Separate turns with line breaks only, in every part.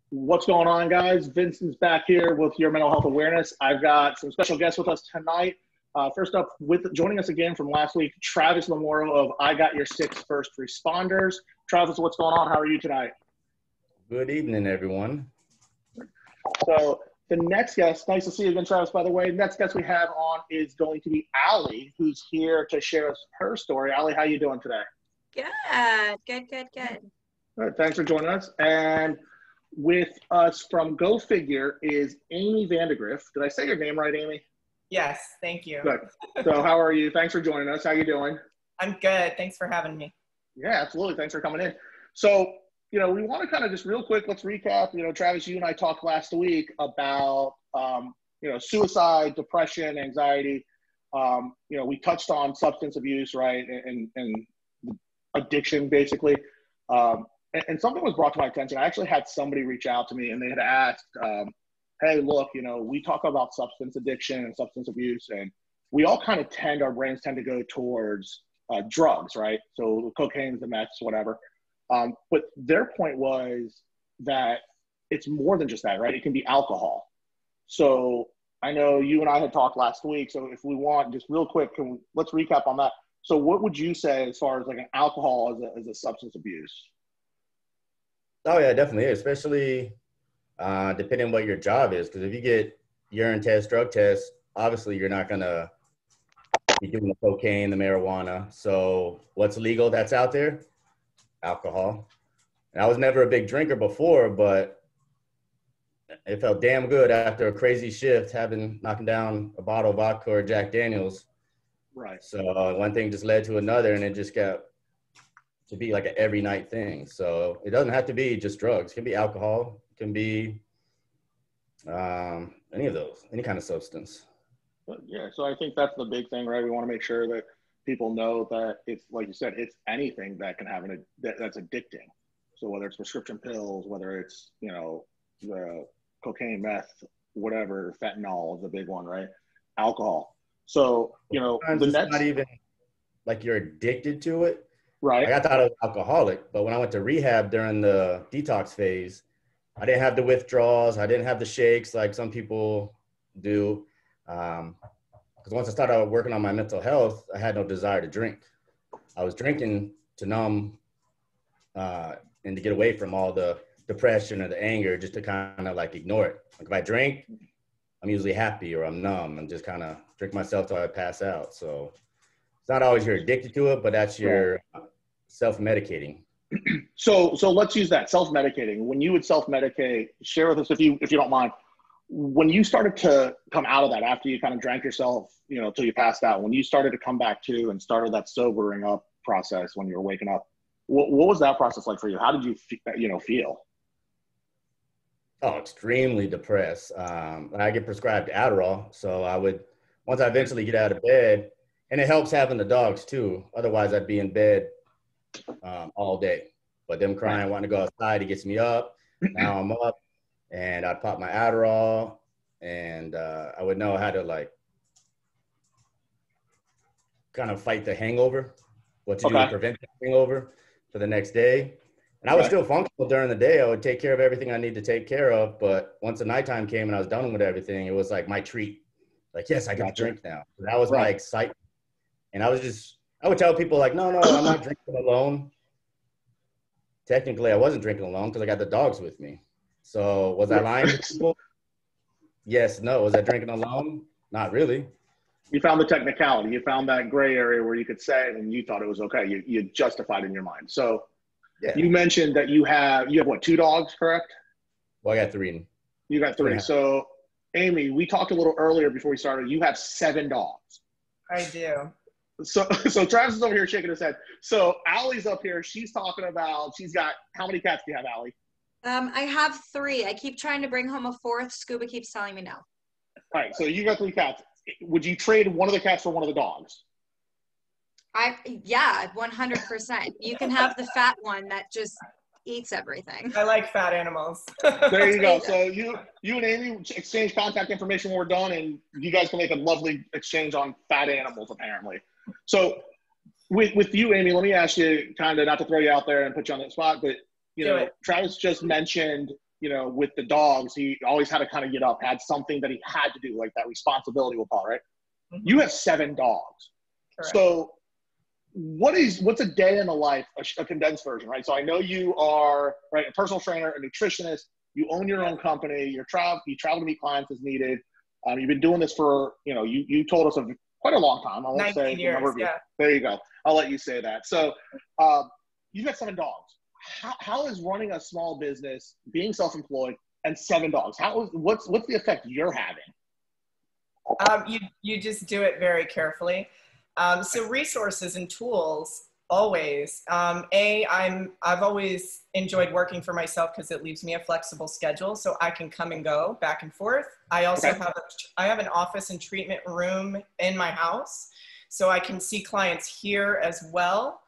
What's going on, guys? Vincent's back here with your mental health awareness. I've got some special guests with us tonight. First up, joining us again from last week, Travis Memorial of I Got Your Six First Responders. Travis, what's going on? How are you tonight?
Good evening, everyone.
So the next guest, nice to see you again, Travis, by the way. Next guest we have on is going to be Allie, who's here to share us her story. Allie, how you doing today?
Good.
All right, thanks for joining us. And with us from Go Figure is Amy Vandegrift. Did I say your name right, Amy?
Yes, thank you.
Good. So how are you? Thanks for joining us. How you doing?
I'm good. Thanks for having me.
Yeah, absolutely. Thanks for coming in. So, we want to kind of just real quick, let's recap. Travis, you and I talked last week about, suicide, depression, anxiety. We touched on substance abuse, right, and addiction, basically. And something was brought to my attention. I actually had somebody reach out to me, and they had asked, hey, look, we talk about substance addiction and substance abuse, and we all kind of our brains tend to go towards drugs, right? So cocaine, the meths, whatever. But their point was that it's more than just that, right? It can be alcohol. So I know you and I had talked last week. So if we want, just real quick, let's recap on that. So what would you say as far as like an alcohol as a substance abuse?
Oh, yeah, definitely. Especially depending on what your job is. Because if you get urine test, drug test, obviously you're not going to be doing the cocaine, the marijuana. So what's legal that's out there? Alcohol. And I was never a big drinker before, but it felt damn good after a crazy shift, knocking down a bottle of vodka or Jack Daniels.
Right.
So one thing just led to another, and it just got to be like an every night thing. So it doesn't have to be just drugs. It can be alcohol. It can be any of those, any kind of substance.
Yeah, so I think that's the big thing, right? We want to make sure that people know that it's, like you said, it's anything that can have that's addicting. So whether it's prescription pills, whether it's, the cocaine, meth, whatever, fentanyl is a big one, right? Alcohol. So,
it's not even like you're addicted to it.
Right.
Like I thought I was alcoholic, but when I went to rehab during the detox phase, I didn't have the withdrawals. I didn't have the shakes like some people do. Because once I started working on my mental health, I had no desire to drink. I was drinking to numb and to get away from all the depression or the anger, just to kind of like ignore it. Like if I drink, I'm usually happy or I'm numb and just kind of drink myself till I pass out. So it's not always you're addicted to it, but that's your self-medicating.
So let's use that, self-medicating. When you would self-medicate, share with us if you don't mind. When you started to come out of that, after you kind of drank yourself, till you passed out, when you started to come back to and started that sobering up process when you were waking up, what was that process like for you? How did you, feel?
Oh, extremely depressed. I get prescribed Adderall. So once I eventually get out of bed, and it helps having the dogs too. Otherwise I'd be in bed all day. But them crying, wanting to go outside, it gets me up. Now I'm up. And I'd pop my Adderall, and I would know how to like kind of fight the hangover, what to do to prevent the hangover for the next day. And I was still functional during the day. I would take care of everything I need to take care of. But once the nighttime came and I was done with everything, it was like my treat. Like, yes, I got to drink now. So that was my excitement. And I would tell people like, no, I'm not drinking alone. Technically, I wasn't drinking alone because I got the dogs with me. So was I lying to people? Yes, no. Was I drinking alone? Not really.
You found the technicality. You found that gray area where you could say it and you thought it was okay. You justified in your mind. So you mentioned that you have what, 2 dogs, correct?
Well, I got 3.
You got 3. So Amy, we talked a little earlier before we started. You have 7 dogs.
I do.
So Travis is over here shaking his head. So Allie's up here. She's talking about, she's got, how many cats do you have, Allie?
I have 3. I keep trying to bring home a 4th. Scuba keeps telling me no.
All right, so you got 3 cats. Would you trade one of the cats for one of the dogs?
Yeah, 100%. You can have the fat one that just eats everything.
I like fat animals.
There you go. So you and Amy exchange contact information when we're done, and you guys can make a lovely exchange on fat animals, apparently. So with you, Amy, let me ask you, kind of not to throw you out there and put you on the spot, but Travis just mentioned you know, with the dogs, he always had to kind of get up, had something that he had to do, like that responsibility we'll call, right?
Mm-hmm.
You have 7 dogs.
Correct.
So what's a day in the life, a condensed version, right? So I know you are, right, a personal trainer, a nutritionist, you own your own company, you travel to meet clients as needed. You've been doing this for, you know, you told us of quite a long time. I won't say
19 years, yeah.
There you go. I'll let you say that. So you've got 7 dogs. How is running a small business, being self-employed, and 7 dogs? What's the effect you're having?
You just do it very carefully. So resources and tools, always. I've always enjoyed working for myself because it leaves me a flexible schedule, so I can come and go back and forth. I also have an office and treatment room in my house, so I can see clients here as well,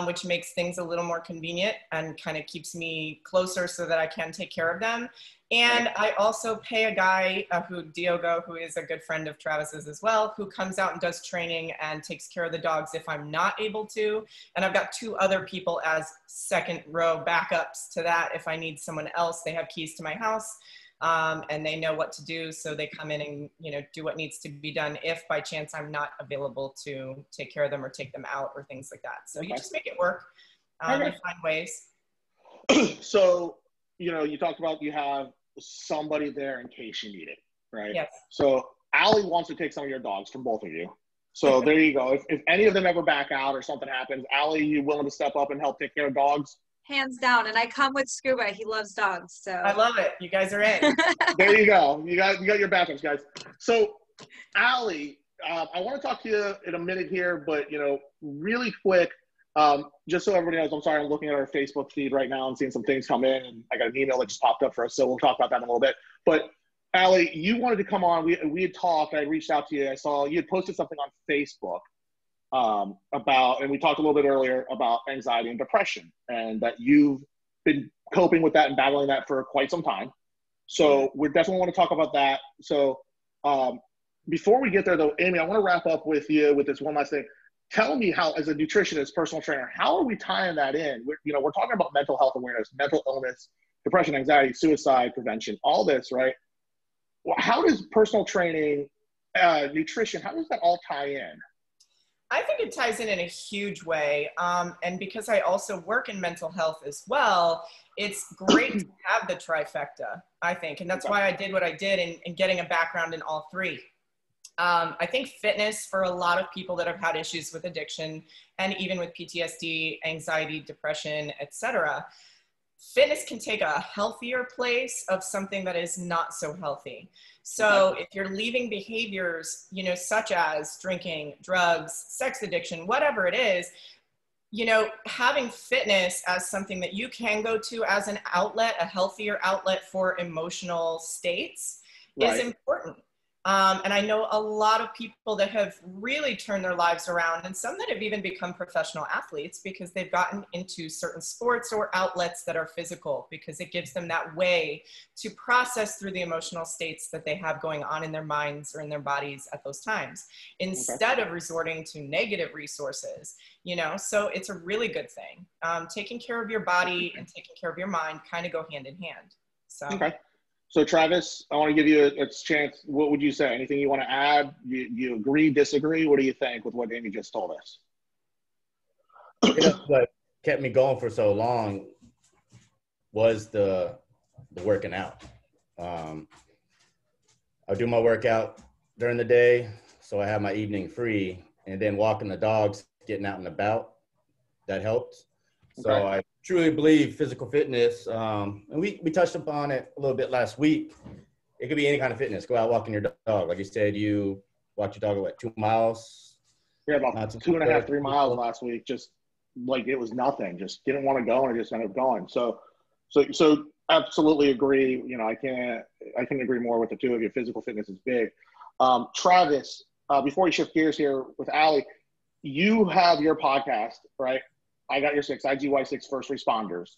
which makes things a little more convenient and kind of keeps me closer so that I can take care of them. And I also pay a guy Diogo, who is a good friend of Travis's as well, who comes out and does training and takes care of the dogs if I'm not able to. And I've got 2 other people as second row backups to that. If I need someone else, they have keys to my house and they know what to do. So they come in and, you know, do what needs to be done if by chance I'm not available to take care of them or take them out or things like that. So you just make it work and find ways.
So, you know, you talked about you have somebody there in case you need it, right?
Yes.
So Allie wants to take some of your dogs from both of you. So there you go. If any of them ever back out or something happens, Allie, you willing to step up and help take care of dogs?
Hands down. And I come with Scuba. He loves dogs. So
I love it. You guys are in.
There you go. You got your backups, guys. So Allie, I want to talk to you in a minute here, but, you know, really quick, just so everybody knows, I'm sorry, I'm looking at our Facebook feed right now and seeing some things come in, and I got an email that just popped up for us, so we'll talk about that in a little bit. But Allie, you wanted to come on. We had talked. I reached out to you. I saw you had posted something on Facebook about, and we talked a little bit earlier about anxiety and depression, and that you've been coping with that and battling that for quite some time. So we definitely want to talk about that. So before we get there, though, Amy, I want to wrap up with you with this one last thing. Tell me how, as a nutritionist, personal trainer, how are we tying that in? We're talking about mental health awareness, mental illness, depression, anxiety, suicide prevention, all this, right? Well, how does personal training, nutrition, how does that all tie in?
I think it ties in a huge way. And because I also work in mental health as well, it's great to have the trifecta, I think. And that's why I did what I did in getting a background in all 3. I think fitness, for a lot of people that have had issues with addiction and even with PTSD, anxiety, depression, etc., fitness can take a healthier place of something that is not so healthy. So if you're leaving behaviors, you know, such as drinking, drugs, sex addiction, whatever it is, you know, having fitness as something that you can go to as an outlet, a healthier outlet for emotional states is important. And I know a lot of people that have really turned their lives around, and some that have even become professional athletes because they've gotten into certain sports or outlets that are physical, because it gives them that way to process through the emotional states that they have going on in their minds or in their bodies at those times, instead of resorting to negative resources, you know. So it's a really good thing. Taking care of your body and taking care of your mind kind of go hand in hand. So.
So Travis, I want to give you a chance. What would you say? Anything you want to add? You agree, disagree? What do you think with what Amy just told us?
You know, what kept me going for so long was the working out. I do my workout during the day, so I have my evening free, and then walking the dogs, getting out and about, that helped. So I truly believe physical fitness, and we touched upon it a little bit last week. It could be any kind of fitness. Go out walking your dog. Like you said, you walked your dog, what, 2 miles?
Yeah, about 2.5, 3 miles last week. Just like it was nothing. Just didn't want to go, and I just ended up going. So absolutely agree. You know, I can agree more with the two of you. Physical fitness is big. Travis, before we shift gears here with Allie, you have your podcast, right? I Got Your Six, IGY6 First Responders.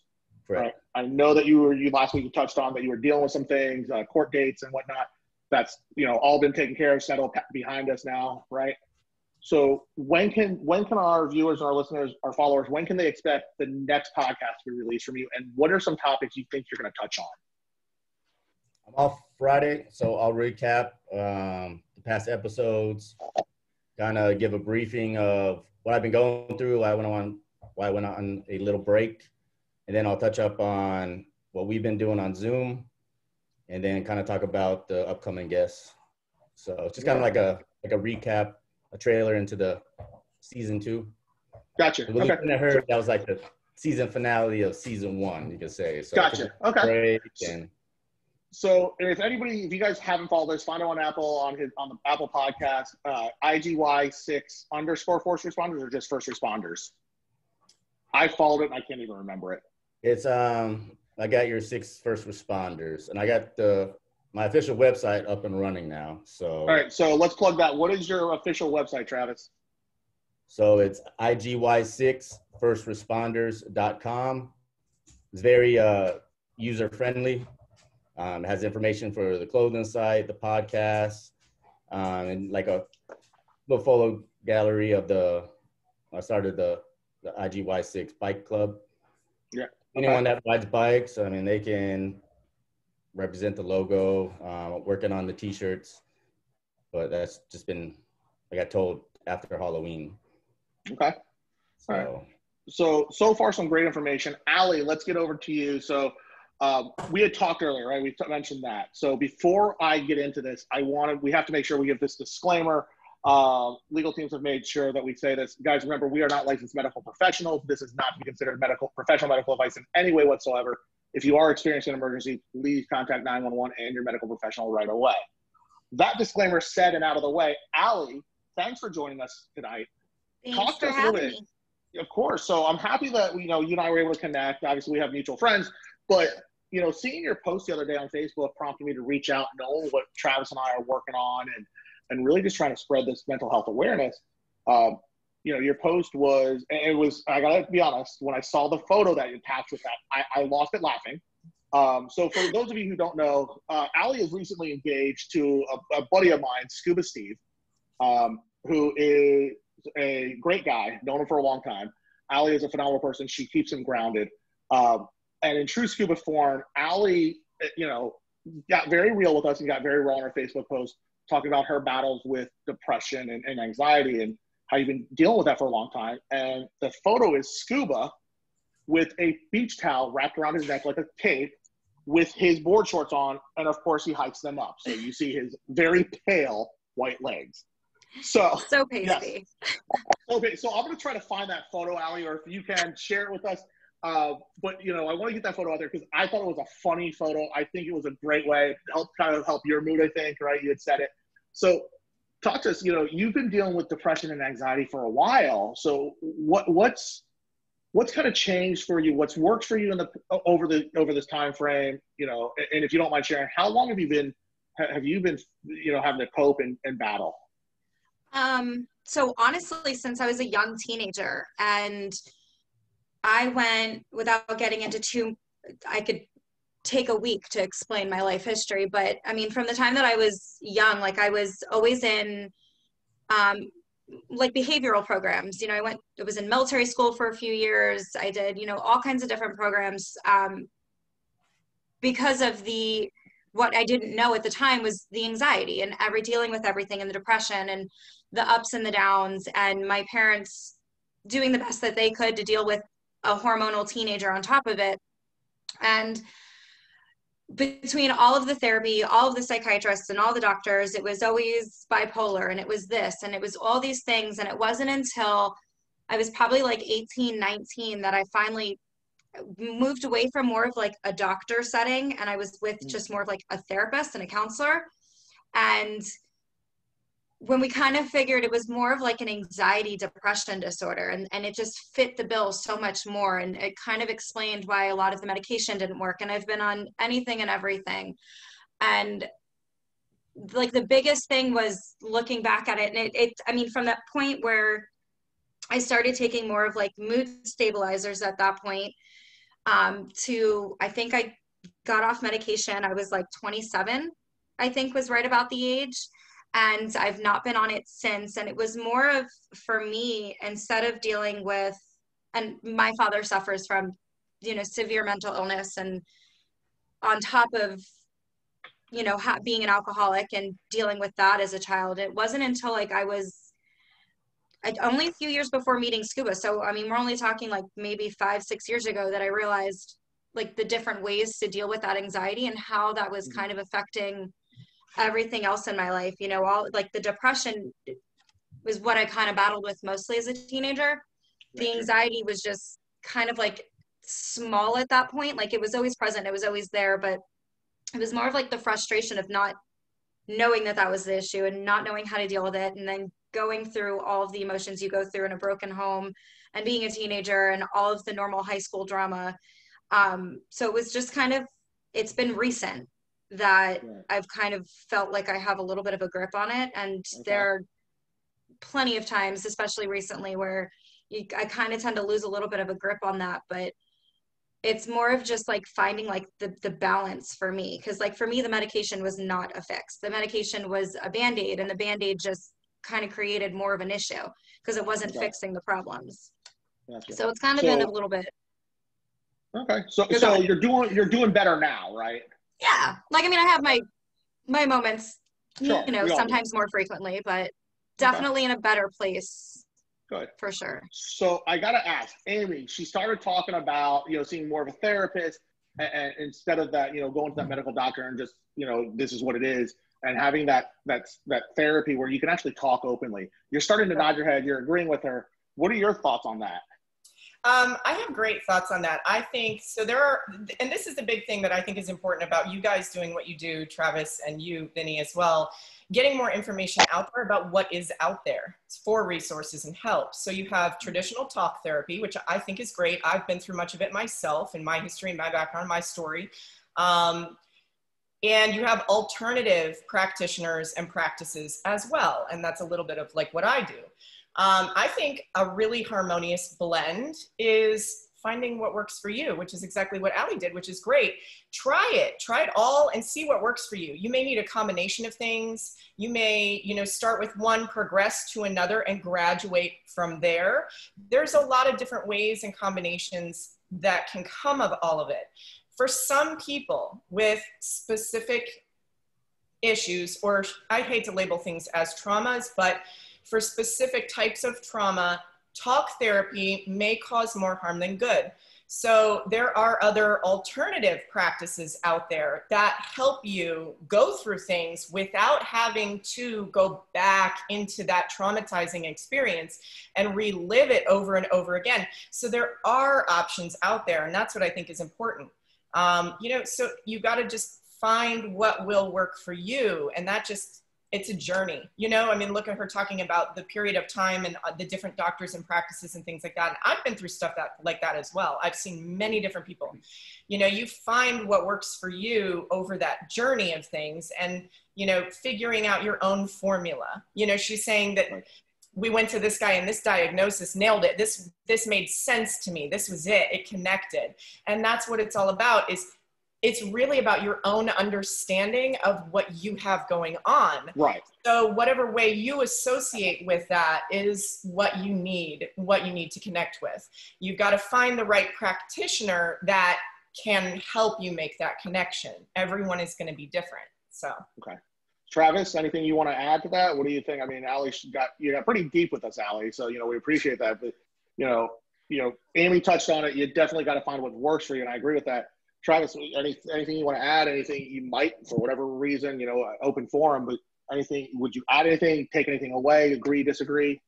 Right. I know that you last week you touched on that you were dealing with some things, court dates and whatnot. That's, you know, all been taken care of, settled behind us now, right? So when can our viewers, our listeners, our followers, when can they expect the next podcast to be released from you? And what are some topics you think you're going to touch on?
I'm off Friday, so I'll recap the past episodes, kind of give a briefing of what I've been going through, why I went on a little break, and then I'll touch up on what we've been doing on Zoom, and then kind of talk about the upcoming guests. So it's just kind of like a recap, a trailer into the season 2.
Gotcha.
We
Okay.
heard that was like the season finale of season 1, you could say. So
Gotcha. Okay.
break and
so if you guys haven't followed us, find him on Apple on the Apple podcast, IGY6_ first responders, or just first responders. I followed it and I can't even remember it.
It's I got your 6 first responders, and I got my official website up and running now. So
all right, so let's plug that. What is your official website, Travis?
So it's IGY6firstresponders.com. It's very user friendly. It has information for the clothing site, the podcast, and like a little photo gallery of I started the IGY6 bike club.
Yeah.
Anyone that rides bikes, I mean, they can represent the logo, working on the t-shirts, but that's just been, I got told after Halloween.
Okay.
So,
all right. So far some great information. Allie, let's get over to you. So we had talked earlier, right? We mentioned that. So before I get into this, we have to make sure we give this disclaimer. Legal teams have made sure that we say this. Guys, remember, we are not licensed medical professionals. This is not to be considered professional medical advice in any way whatsoever. If you are experiencing an emergency, please contact 911 and your medical professional right away. That disclaimer said and out of the way. Allie, thanks for joining us tonight.
Thanks for having me.
Of course. So I'm happy that you and I were able to connect. Obviously, we have mutual friends, but seeing your post the other day on Facebook prompted me to reach out, knowing what Travis and I are working on, and really just trying to spread this mental health awareness. Your post was, I gotta be honest, when I saw the photo that you attached with that, I lost it laughing. So for those of you who don't know, Allie is recently engaged to a buddy of mine, Scuba Steve, who is a great guy, known him for a long time. Allie is a phenomenal person. She keeps him grounded. And in true scuba form, Allie, got very real with us and got very raw on her Facebook post, talking about her battles with depression and anxiety and how you've been dealing with that for a long time. And the photo is Scuba with a beach towel wrapped around his neck like a cape with his board shorts on. And of course he hikes them up. So you see his very pale white legs. So
pasty.
Yes. Okay, so I'm going to try to find that photo, Allie, or if you can share it with us. But I want to get that photo out there because I thought it was a funny photo. I think it was a great way to help your mood, I think, right? You had said it. So talk to us, you've been dealing with depression and anxiety for a while. So what's kind of changed for you? What's worked for you over this time frame, and if you don't mind sharing, how long have you been having to cope and battle?
So honestly, since I was a young teenager, and I went, without getting into I could take a week to explain my life history, but I mean, from the time that I was young, like I was always in, like behavioral programs, I was in military school for a few years. I did, all kinds of different programs, because of what I didn't know at the time was the anxiety and dealing with everything, and the depression and the ups and the downs, and my parents doing the best that they could to deal with a hormonal teenager on top of it. And between all of the therapy, all of the psychiatrists and all the doctors, it was always bipolar, and it was this, and it was all these things. And it wasn't until I was probably like 18, 19 that I finally moved away from more of like a doctor setting, and I was with just more of like a therapist and a counselor. And when we kind of figured it was more of like an anxiety depression disorder, and it just fit the bill so much more, and it kind of explained why a lot of the medication didn't work. And I've been on anything and everything, and like the biggest thing was looking back at it, and I mean, from that point where I started taking more of like mood stabilizers at that point, to I think I got off medication, I was like 27, I think was right about the age. And I've not been on it since. And it was more of, for me, instead of dealing with, and my father suffers from, severe mental illness, and on top of you know, being an alcoholic and dealing with that as a child. It wasn't until like only a few years before meeting Scuba. So, I mean, we're only talking like maybe 5-6 years ago that I realized like the different ways to deal with that anxiety and how that was kind of affecting everything else in my life. You know, all like the depression was what I kind of battled with mostly as a teenager. The anxiety was just kind of like small at that point. Like it was always present. It was always there, but it was more of like the frustration of not knowing that that was the issue and not knowing how to deal with it. And then going through all of the emotions you go through in a broken home and being a teenager and all of the normal high school drama. So it was just kind of, it's been recent that I've kind of felt like I have a little bit of a grip on it. And there are plenty of times, especially recently, where I kind of tend to lose a little bit of a grip on that. But it's more of just like finding like the balance for me. Cause like for me, the medication was not a fix. The medication was a Band-Aid, and the Band-Aid just kind of created more of an issue because it wasn't fixing the problems. So it's kind of been a little bit.
Okay. So you're doing better now, right?
Yeah. Like, I mean, I have my moments,
Sure.
you know, sometimes more frequently, but definitely in a better place.
Good.
For sure.
So I got to ask, Amy, she started talking about, you know, seeing more of a therapist and instead of that, you know, going to that medical doctor and just, you know, this is what it is, and having that therapy where you can actually talk openly. You're starting to nod your head. You're agreeing with her. What are your thoughts on that?
I have great thoughts on that. I think, so there are, and this is the big thing that I think is important about you guys doing what you do, Travis, and you, Vinny, as well, getting more information out there about what is out there for resources and help. So you have traditional talk therapy, which I think is great. I've been through much of it myself in my history, my background, my story. And you have alternative practitioners and practices as well. And that's a little bit of like what I do. I think a really harmonious blend is finding what works for you, which is exactly what Allie did, which is great. Try it all and see what works for you. You may need a combination of things. You may, you know, start with one, progress to another, and graduate from there. There's a lot of different ways and combinations that can come of all of it. For some people with specific issues, or I hate to label things as traumas, but for specific types of trauma, talk therapy may cause more harm than good. So there are other alternative practices out there that help you go through things without having to go back into that traumatizing experience and relive it over and over again. So there are options out there, and that's what I think is important. You know, so you got to just find what will work for you, and that just, it's a journey, you know. I mean, look at her talking about the period of time and the different doctors and practices and things like that. And I've been through stuff like that as well. I've seen many different people. You know, you find what works for you over that journey of things, and, you know, figuring out your own formula. You know, she's saying that we went to this guy and this diagnosis nailed it. This made sense to me. This was it. It connected. And that's what it's all about, is it's really about your own understanding of what you have going on.
Right.
So whatever way you associate with that is what you need to connect with. You've got to find the right practitioner that can help you make that connection. Everyone is going to be different. So.
Okay. Travis, anything you want to add to that? What do you think? I mean, Allie you got pretty deep with us, Allie. So, you know, we appreciate that. But, you know, Amy touched on it. You definitely got to find what works for you. And I agree with that. Travis, anything you want to add? Anything you might, for whatever reason, you know, open forum, but anything, would you add anything, take anything away, agree, disagree?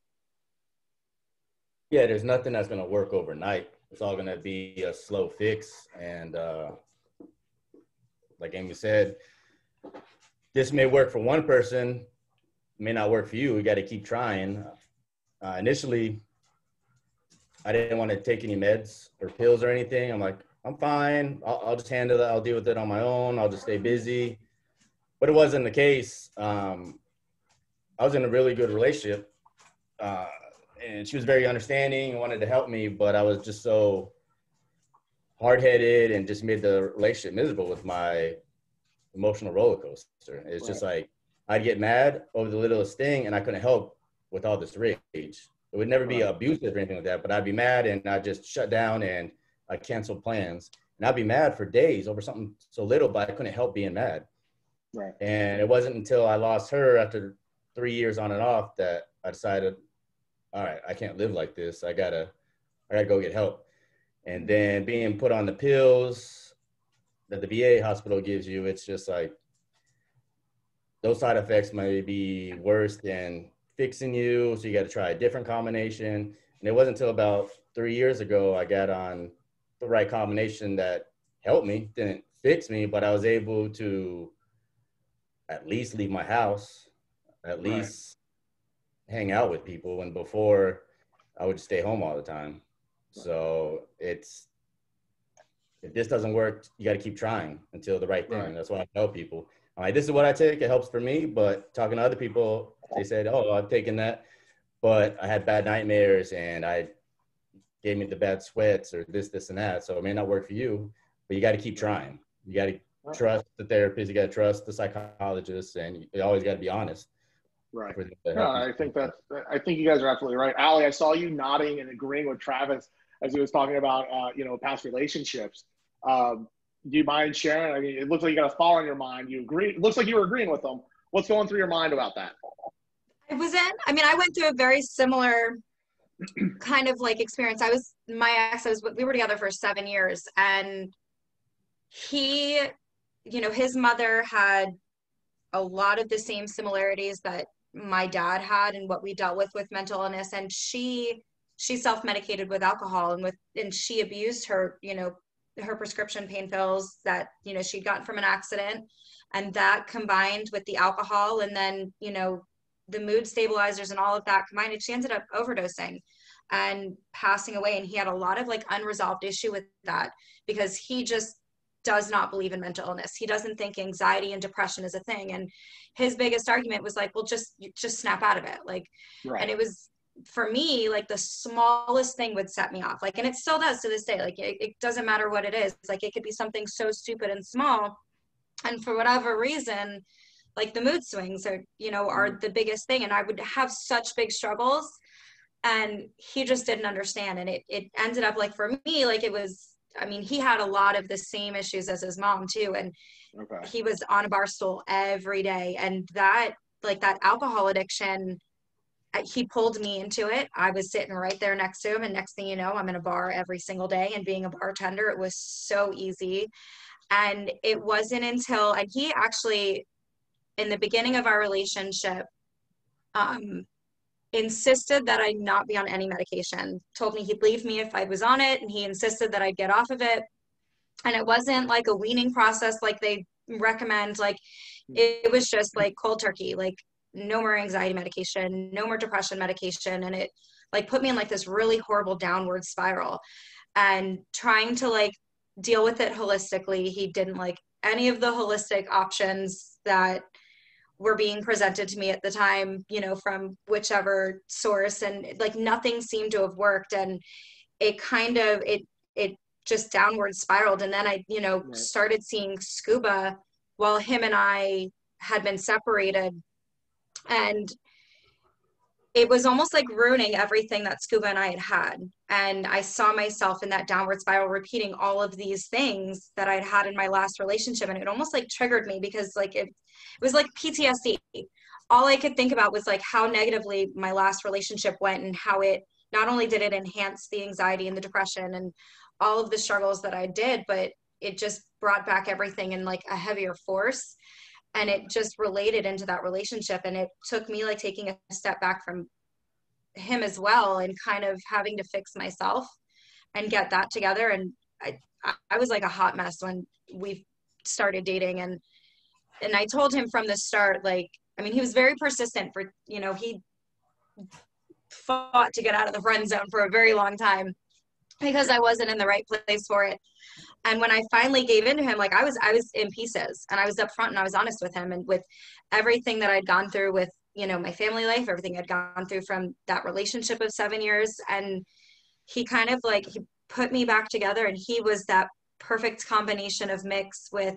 Yeah, there's nothing that's going to work overnight. It's all going to be a slow fix. And like Amy said, this may work for one person, may not work for you. We got to keep trying. Initially, I didn't want to take any meds or pills or anything. I'm like, I'm fine. I'll just handle it. I'll deal with it on my own. I'll just stay busy. But it wasn't the case. I was in a really good relationship, and she was very understanding and wanted to help me, but I was just so hard-headed and just made the relationship miserable with my emotional roller coaster. It's just like, I'd get mad over the littlest thing, and I couldn't help with all this rage. It would never be abusive or anything like that, but I'd be mad, and I'd just shut down, and I'd cancel plans. And I'd be mad for days over something so little, but I couldn't help being mad.
Right.
And it wasn't until I lost her after 3 years on and off that I decided, all right, I can't live like this. I gotta go get help. And then being put on the pills that the VA hospital gives you, it's just like, those side effects may be worse than fixing you. So you got to try a different combination. And it wasn't until about 3 years ago, I got on the right combination that helped me, didn't fix me, but I was able to at least leave my house, at least hang out with people. When before I would just stay home all the time. So if this doesn't work, you got to keep trying until the right thing. That's what I tell people. I'm like, this is what I take. It helps for me. But talking to other people, they said, oh, I've taken that, but I had bad nightmares and I gave me the bad sweats or this and that. So it may not work for you, but you got to keep trying. You got to trust the therapist. You got to trust the psychologist, and you always got to be honest.
Right. No, I think you guys are absolutely right. Allie, I saw you nodding and agreeing with Travis as he was talking about, past relationships. Do you mind sharing? I mean, it looks like you got a thought on your mind. You agree. It looks like you were agreeing with them. What's going through your mind about that?
I went through a very similar kind of like experience. We were together for 7 years, and he, his mother had a lot of the same similarities that my dad had and what we dealt with mental illness. And she self-medicated with alcohol and she abused her, her prescription pain pills that, she'd gotten from an accident, and that combined with the alcohol and then, the mood stabilizers and all of that combined, and she ended up overdosing and passing away. And he had a lot of like unresolved issue with that because he just does not believe in mental illness. He doesn't think anxiety and depression is a thing. And his biggest argument was like, well, just snap out of it. Like, and it was, for me, like the smallest thing would set me off. Like, and it still does to this day. Like, it doesn't matter what it is. Like, it could be something so stupid and small. And for whatever reason, like the mood swings are the biggest thing. And I would have such big struggles, and he just didn't understand. And it ended up like, for me, like it was, he had a lot of the same issues as his mom too. And he was on a bar stool every day. And that alcohol addiction, he pulled me into it. I was sitting right there next to him. And next thing you know, I'm in a bar every single day. And being a bartender, it was so easy. And it wasn't until, and he actually, in the beginning of our relationship, insisted that I not be on any medication, told me he'd leave me if I was on it, and he insisted that I'd get off of it. And it wasn't like a weaning process like they recommend. Like, it was just like cold turkey, like no more anxiety medication, no more depression medication. And it like put me in like this really horrible downward spiral. And trying to like deal with it holistically, he didn't like any of the holistic options that were being presented to me at the time, from whichever source, and like nothing seemed to have worked. And it kind of, it just downward spiraled. And then I, started seeing scuba while him and I had been separated. And it was almost like ruining everything that scuba and I had. And I saw myself in that downward spiral, repeating all of these things that I'd had in my last relationship. And it almost like triggered me because like it was like PTSD. All I could think about was like how negatively my last relationship went, and how it not only did it enhance the anxiety and the depression and all of the struggles that I did, but it just brought back everything in like a heavier force. And it just related into that relationship. And it took me like taking a step back from him as well, and kind of having to fix myself and get that together. And I was like a hot mess when we started dating. And I told him from the start, like, he was very persistent for, he fought to get out of the friend zone for a very long time because I wasn't in the right place for it. And when I finally gave in to him, like I was in pieces, and I was upfront and I was honest with him, and with everything that I'd gone through with, my family life, everything I'd gone through from that relationship of 7 years. And he kind of like, he put me back together, and he was that perfect combination of mix with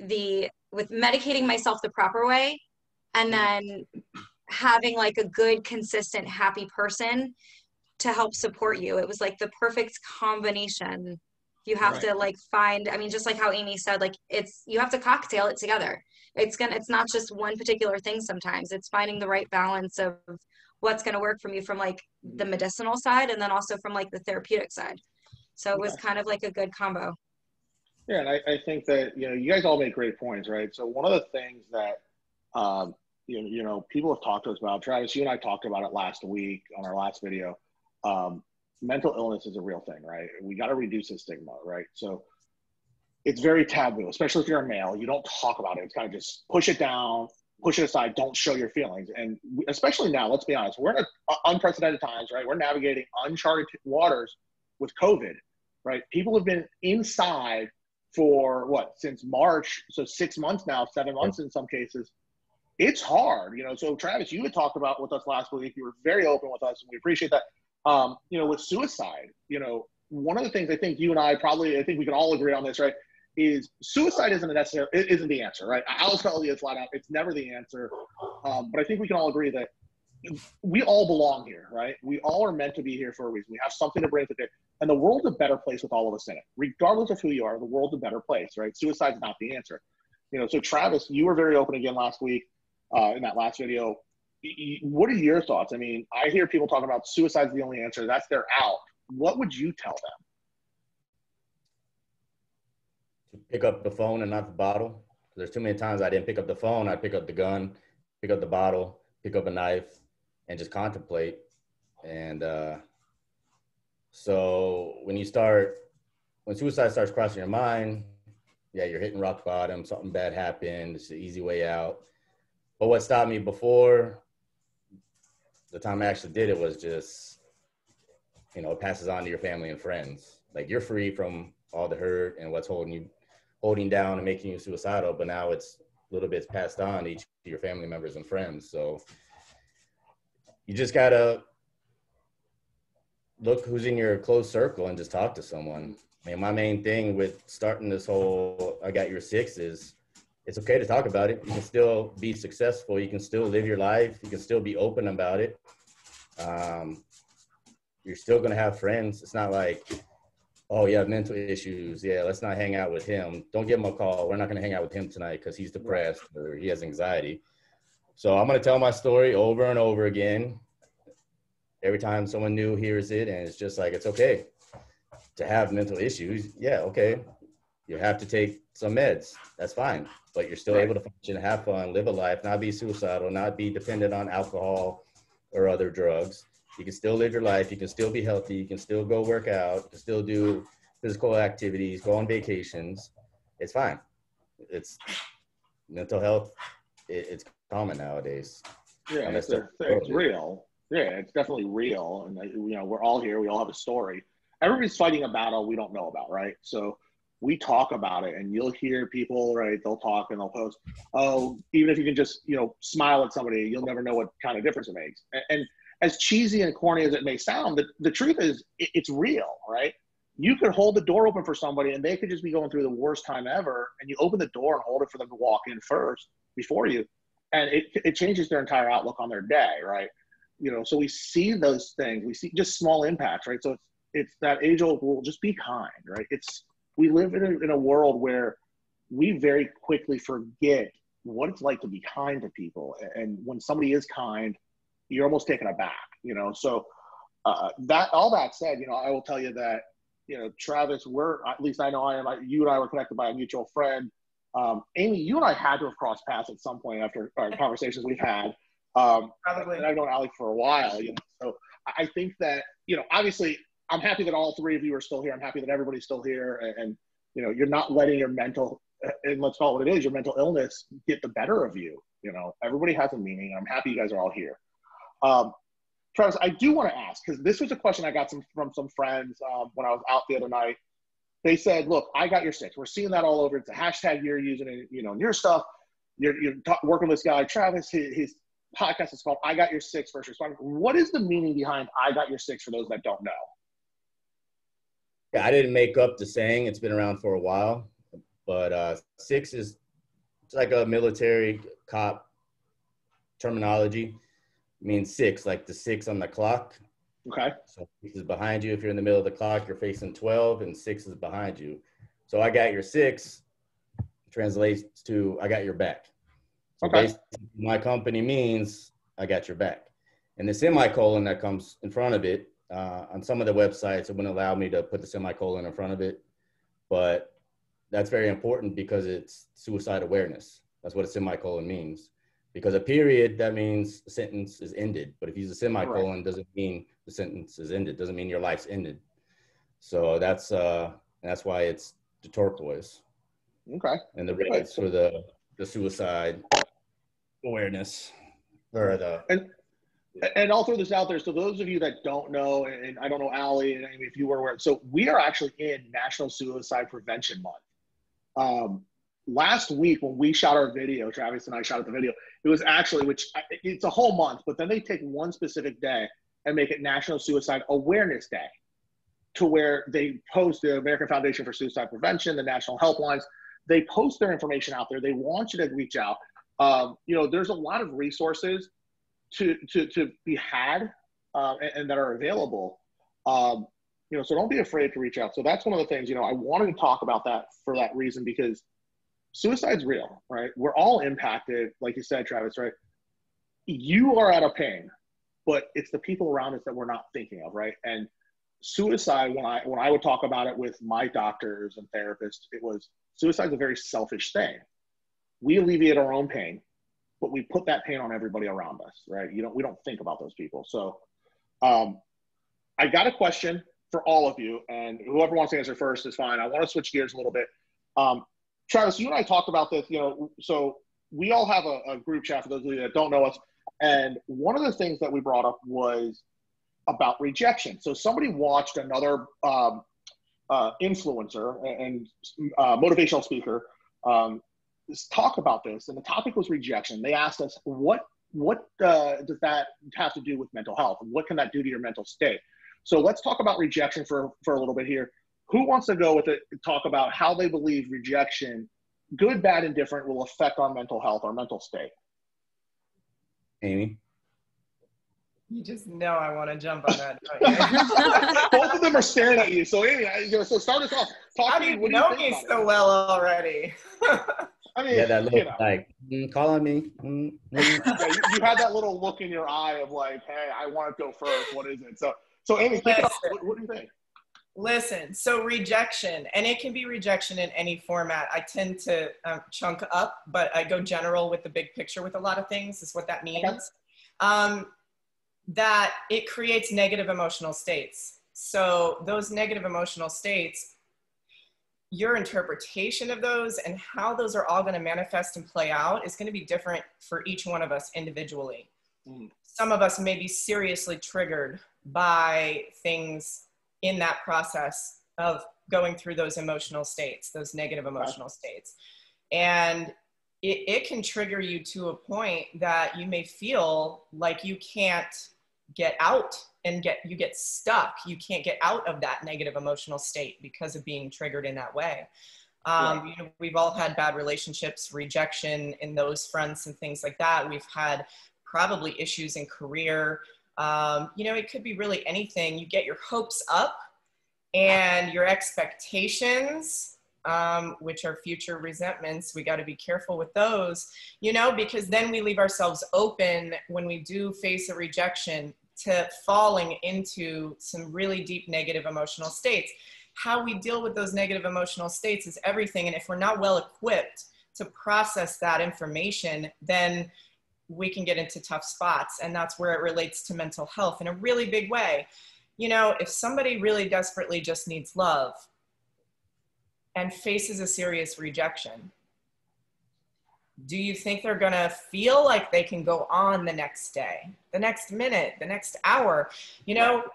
medicating myself the proper way, and then having like a good, consistent, happy person to help support you. It was like the perfect combination You have to like find, I mean, just like how Amy said, like you have to cocktail it together. It's not just one particular thing sometimes. It's finding the right balance of what's going to work from you from like the medicinal side and then also from like the therapeutic side. So it was kind of like a good combo.
Yeah, and I think that, you know, you guys all make great points, right? So one of the things that, people have talked to us about, Travis, you and I talked about it last week on our last video. Mental illness is a real thing, right? We got to reduce the stigma, right? So it's very taboo, especially if you're a male. You don't talk about it. It's kind of just push it down, push it aside, don't show your feelings. And especially now, let's be honest, we're in unprecedented times, right? We're navigating uncharted waters with COVID, right? People have been inside for since March, so 6 months now, 7 months in some cases. It's hard, you know. So Travis, you had talked about with us last week. You were very open with us, and we appreciate that. With suicide, one of the things I think you and I think we can all agree on this, right? Is suicide isn't the answer, right? I'll tell you flat out, it's never the answer. But I think we can all agree that we all belong here, right? We all are meant to be here for a reason. We have something to bring to the table. And the world's a better place with all of us in it. Regardless of who you are, the world's a better place, right? Suicide's not the answer. So Travis, you were very open again last week in that last video. What are your thoughts? I mean, I hear people talking about suicide's the only answer. That's their out. What would you tell them?
To pick up the phone and not the bottle. There's too many times I didn't pick up the phone. I'd pick up the gun, pick up the bottle, pick up a knife, and just contemplate. And so when suicide starts crossing your mind, yeah, you're hitting rock bottom, something bad happened, it's the easy way out. But what stopped me before the time I actually did it was just, it passes on to your family and friends. Like, you're free from all the hurt and what's holding down and making you suicidal, but now it's a little bit passed on to each of your family members and friends. So you just gotta look who's in your close circle and just talk to someone. I mean, my main thing with starting this whole I Got Your Six is it's okay to talk about it. You can still be successful. You can still live your life. You can still be open about it. You're still going to have friends. It's not like, oh, you have mental issues. Yeah, let's not hang out with him. Don't give him a call. We're not going to hang out with him tonight because he's depressed or he has anxiety. So I'm going to tell my story over and over again. Every time someone new hears it, and it's just like, it's okay to have mental issues. Yeah, okay. You have to take some meds. That's fine. But you're still able to function, have fun, live a life, not be suicidal, not be dependent on alcohol or other drugs. You can still live your life. You can still be healthy. You can still go work out. You can still do physical activities, go on vacations. It's fine. It's mental health. It's common nowadays.
Yeah, it's real. Yeah, it's definitely real. And, we're all here. We all have a story. Everybody's fighting a battle we don't know about, right? So we talk about it, and you'll hear people, right? They'll talk and they'll post, oh, even if you can just, smile at somebody, you'll never know what kind of difference it makes. And as cheesy and corny as it may sound, the truth is it's real, right? You could hold the door open for somebody and they could just be going through the worst time ever, and you open the door and hold it for them to walk in first before you, and it changes their entire outlook on their day, right? So we see those things. We see just small impacts, right? So it's that age-old rule, just be kind, right? We live in a world where we very quickly forget what it's like to be kind to people. And when somebody is kind, you're almost taken aback, So all that said, I will tell you that, Travis, at least I know I am, you and I were connected by a mutual friend. Amy, you and I had to have crossed paths at some point after our conversations we've had. Probably. And I've known Alec for a while, So I think that, obviously I'm happy that all three of you are still here. I'm happy that everybody's still here. And you're not letting your mental, and let's call it what it is, your mental illness get the better of you. Everybody has a meaning. I'm happy you guys are all here. Travis, I do want to ask, because this was a question I got from some friends when I was out the other night. They said, look, I got your six. We're seeing that all over. It's a hashtag you're using it, in your stuff. You're working with this guy, Travis. His podcast is called I Got Your Six First Responder. What is the meaning behind I Got Your Six for those that don't know?
Yeah, I didn't make up the saying. It's been around for a while. But six it's like a military cop terminology. It means six, like the six on the clock.
Okay.
So 6 is behind you. If you're in the middle of the clock, you're facing 12, and 6 is behind you. So I got your 6 translates to I got your back. So
Okay.
basically, my company means I got your back. And the semicolon that comes in front of it, on some of the websites, it wouldn't allow me to put the semicolon in front of it. But that's very important because it's suicide awareness. That's what a semicolon means. Because a period, that means the sentence is ended. But if you use a semicolon, it doesn't mean the sentence is ended. It doesn't mean your life's ended. So that's why it's the turquoise.
Okay.
And the red is for the suicide awareness. Or
and I'll throw this out there. So those of you that don't know, and I don't know, Allie, and if you were aware, so we are actually in National Suicide Prevention Month. Last week when we shot our video, Travis and I shot the video, it was actually, it's a whole month, but then they take one specific day and make it National Suicide Awareness Day, to where they post the American Foundation for Suicide Prevention, the national helplines. They post their information out there. They want you to reach out. There's a lot of resources to be had and that are available. So don't be afraid to reach out. So that's one of the things, I wanted to talk about that for that reason, because suicide's real, right? We're all impacted, like you said, Travis, right? You are out of pain, but it's the people around us that we're not thinking of, right? And suicide, when I would talk about it with my doctors and therapists, it was suicide's a very selfish thing. We alleviate our own pain, but we put that pain on everybody around us, right? We don't think about those people. So I got a question for all of you, and whoever wants to answer first is fine. I want to switch gears a little bit. Travis, you and I talked about this, so we all have a group chat for those of you that don't know us. And one of the things that we brought up was about rejection. So somebody watched another influencer and motivational speaker talk about this, and the topic was rejection. They asked us, what does that have to do with mental health? What can that do to your mental state? So let's talk about rejection for a little bit here. Who wants to go with it and talk about how they believe rejection, good, bad, and different, will affect our mental health, our mental state?
Amy?
You just know I want to jump on that, don't you?
Both of them are staring at you. So Amy, so start us off.
How do you know me so well already?
I mean,
yeah, that look like, call on me.
Yeah, you had that little look in your eye of like, hey, I want to go first. What is it? So Amy, kick it off. What do you think?
Listen, so rejection, and it can be rejection in any format. I tend to chunk up, but I go general with the big picture with a lot of things, is what that means. Okay. That it creates negative emotional states. So those negative emotional states, your interpretation of those and how those are all going to manifest and play out is going to be different for each one of us individually. Some of us may be seriously triggered by things in that process of going through those emotional states, those negative emotional states. And it can trigger you to a point that you may feel like you can't get out and you get stuck. You can't get out of that negative emotional state because of being triggered in that way. We've all had bad relationships, rejection in those fronts and things like that. We've had probably issues in career. It could be really anything. You get your hopes up and your expectations, which are future resentments. We got to be careful with those, because then we leave ourselves open when we do face a rejection to falling into some really deep negative emotional states. How we deal with those negative emotional states is everything. And if we're not well equipped to process that information, then we can get into tough spots. And that's where it relates to mental health in a really big way. If somebody really desperately just needs love and faces a serious rejection, do you think they're going to feel like they can go on the next day, the next minute, the next hour?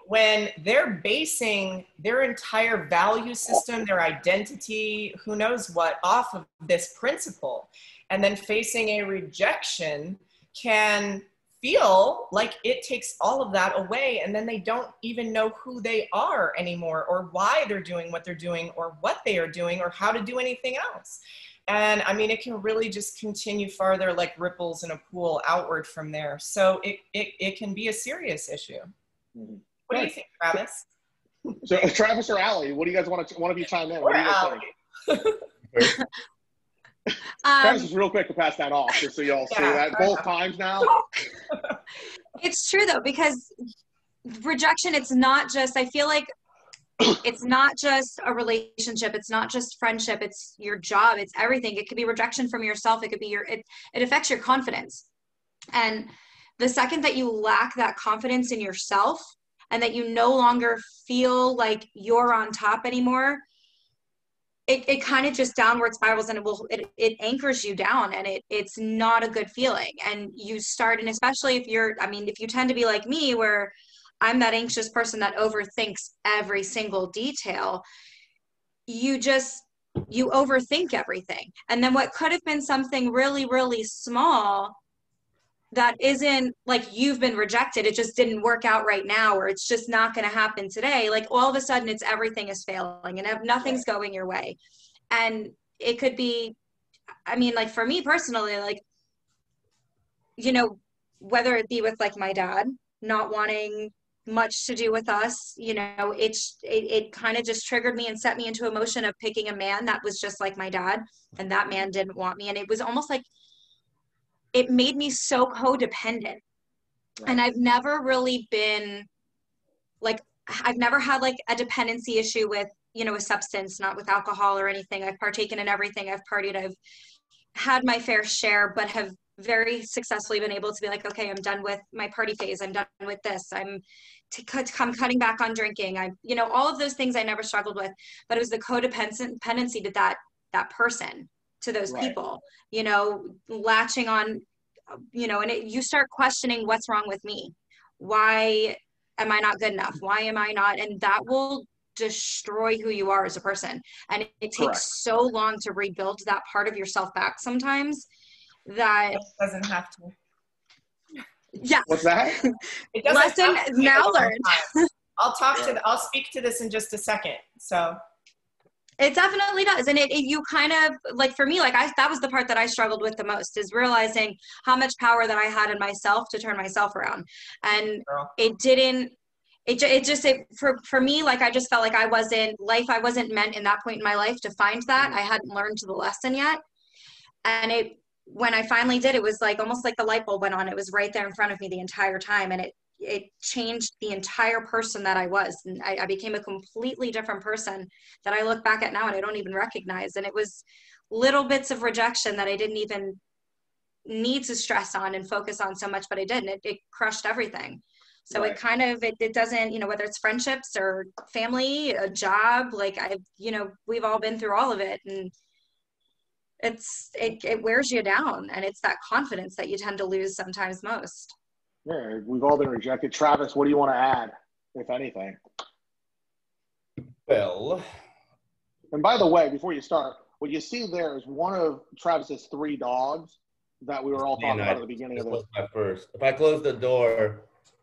When they're basing their entire value system, their identity, who knows what, off of this principle, and then facing a rejection can feel like it takes all of that away, and then they don't even know who they are anymore, or why they're doing what they're doing, or what they are doing, or how to do anything else. And I mean, it can really just continue farther like ripples in a pool outward from there. So it can be a serious issue. What do you think, Travis?
So Travis or Allie, what do you guys want to, one of you chime in?
Or
What do you guys think? Travis is real quick to pass that off, just so y'all see that both times now.
It's true though, because rejection, it's not just, I feel like it's not just a relationship. It's not just friendship. It's your job. It's everything. It could be rejection from yourself. It could be it affects your confidence. And the second that you lack that confidence in yourself and that you no longer feel like you're on top anymore, it kind of just downward spirals, and it anchors you down, and it's not a good feeling. And you start, and especially if if you tend to be like me, where I'm that anxious person that overthinks every single detail, you overthink everything. And then what could have been something really, really small that isn't like you've been rejected, it just didn't work out right now, or it's just not going to happen today. Like all of a sudden everything is failing and nothing's going your way. And it could be, like for me personally, like, whether it be with like my dad not wanting much to do with us, it kind of just triggered me and set me into a motion of picking a man that was just like my dad, and that man didn't want me. And it was almost like it made me so codependent. Right. And I've never really been like, I've never had like a dependency issue with, a substance, not with alcohol or anything. I've partaken in everything. I've partied. I've had my fair share, but have very successfully been able to be like, okay, I'm done with my party phase. I'm done with this. I'm cutting back on drinking. All of those things I never struggled with, but it was the codependency to that person, to those right. people, latching on, and you start questioning what's wrong with me. Why am I not good enough? Why am I not? And that will destroy who you are as a person. And it takes Correct. So long to rebuild that part of yourself back sometimes that
it doesn't have to.
Yeah.
What's that?
It doesn't
Lesson now learned.
I'll speak to this in just a second. So
it definitely does. And you kind of like, for me, like that was the part that I struggled with the most, is realizing how much power that I had in myself to turn myself around. And for me, like, I just felt like I wasn't meant in that point in my life to find that. I hadn't learned the lesson yet. And when I finally did, it was like, almost like the light bulb went on. It was right there in front of me the entire time. And it changed the entire person that I was. And I became a completely different person that I look back at now and I don't even recognize. And it was little bits of rejection that I didn't even need to stress on and focus on so much, but I did. And it crushed everything. So right. it doesn't, whether it's friendships or family, a job, like we've all been through all of it. And it wears you down, and it's that confidence that you tend to lose sometimes most.
Yeah, we've all been rejected. Travis, what do you want to add, if anything?
Well,
and by the way, before you start, what you see there is one of Travis's 3 dogs that we were all talking about at the beginning of this.
My first. If I close the door,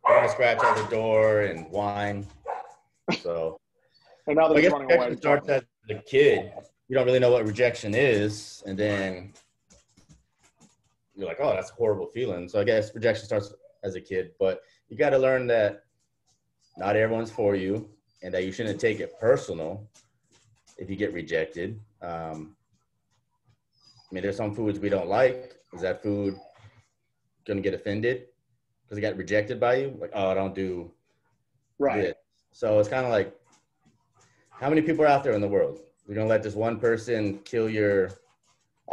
I'm gonna scratch at the door and whine. So,
and now they're running away.
It starts as a kid. You don't really know what rejection is, and then you're like, oh, that's a horrible feeling. So I guess rejection starts as a kid, but you got to learn that not everyone's for you, and that you shouldn't take it personal if you get rejected. There's some foods we don't like. Is that food going to get offended because it got rejected by you? Like, oh, I don't do
right.
this. So it's kind of like, how many people are out there in the world? We're going to let this one person kill your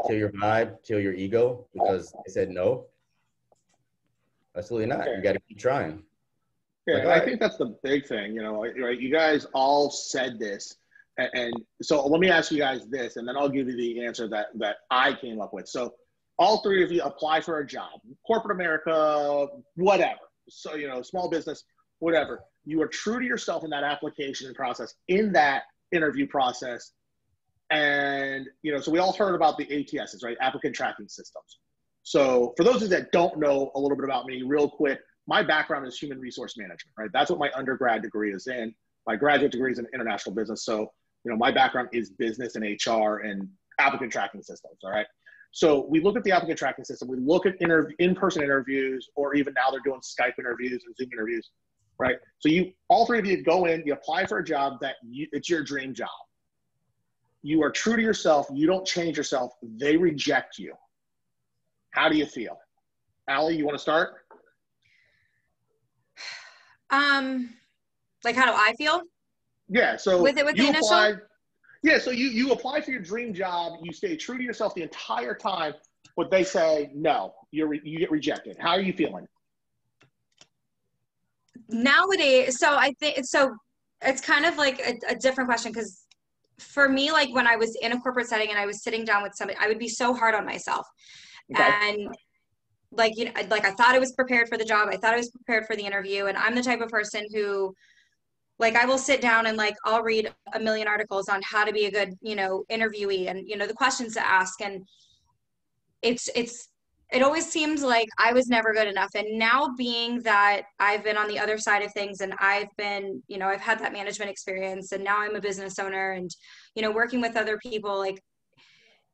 vibe, kill your ego because they said no? Absolutely not. You got to keep trying.
Yeah, like, I think that's the big thing, right? You guys all said this. And so let me ask you guys this, and then I'll give you the answer that I came up with. So all 3 of you apply for a job, corporate America, whatever. So, small business, whatever. You are true to yourself in that application process, in that interview process. And, so we all heard about the ATSs, right? Applicant tracking systems. So for those of you that don't know a little bit about me, real quick, my background is human resource management, right? That's what my undergrad degree is in. My graduate degree is in international business. So, my background is business and HR and applicant tracking systems, all right? So we look at the applicant tracking system. We look at in-person interviews, or even now they're doing Skype interviews and Zoom interviews. right? So all three of you go in, you apply for a job it's your dream job. You are true to yourself. You don't change yourself. They reject you. How do you feel? Allie, you want to start?
Like, how do I feel?
Yeah. So
with the initial?
Yeah. So you apply for your dream job. You stay true to yourself the entire time, but they say, no, you get rejected. How are you feeling?
Nowadays, so I think, so it's kind of like a different question, because for me, like when I was in a corporate setting and I was sitting down with somebody, I would be so hard on myself.
Okay.
And like, you know, like I thought I was prepared for the job. I thought I was prepared for the interview. And I'm the type of person who, like, I will sit down and like, I'll read a million articles on how to be a good, you know, interviewee and, you know, the questions to ask. And it always seemed like I was never good enough. And now, being that I've been on the other side of things and I've been, you know, I've had that management experience, and now I'm a business owner and, you know, working with other people, like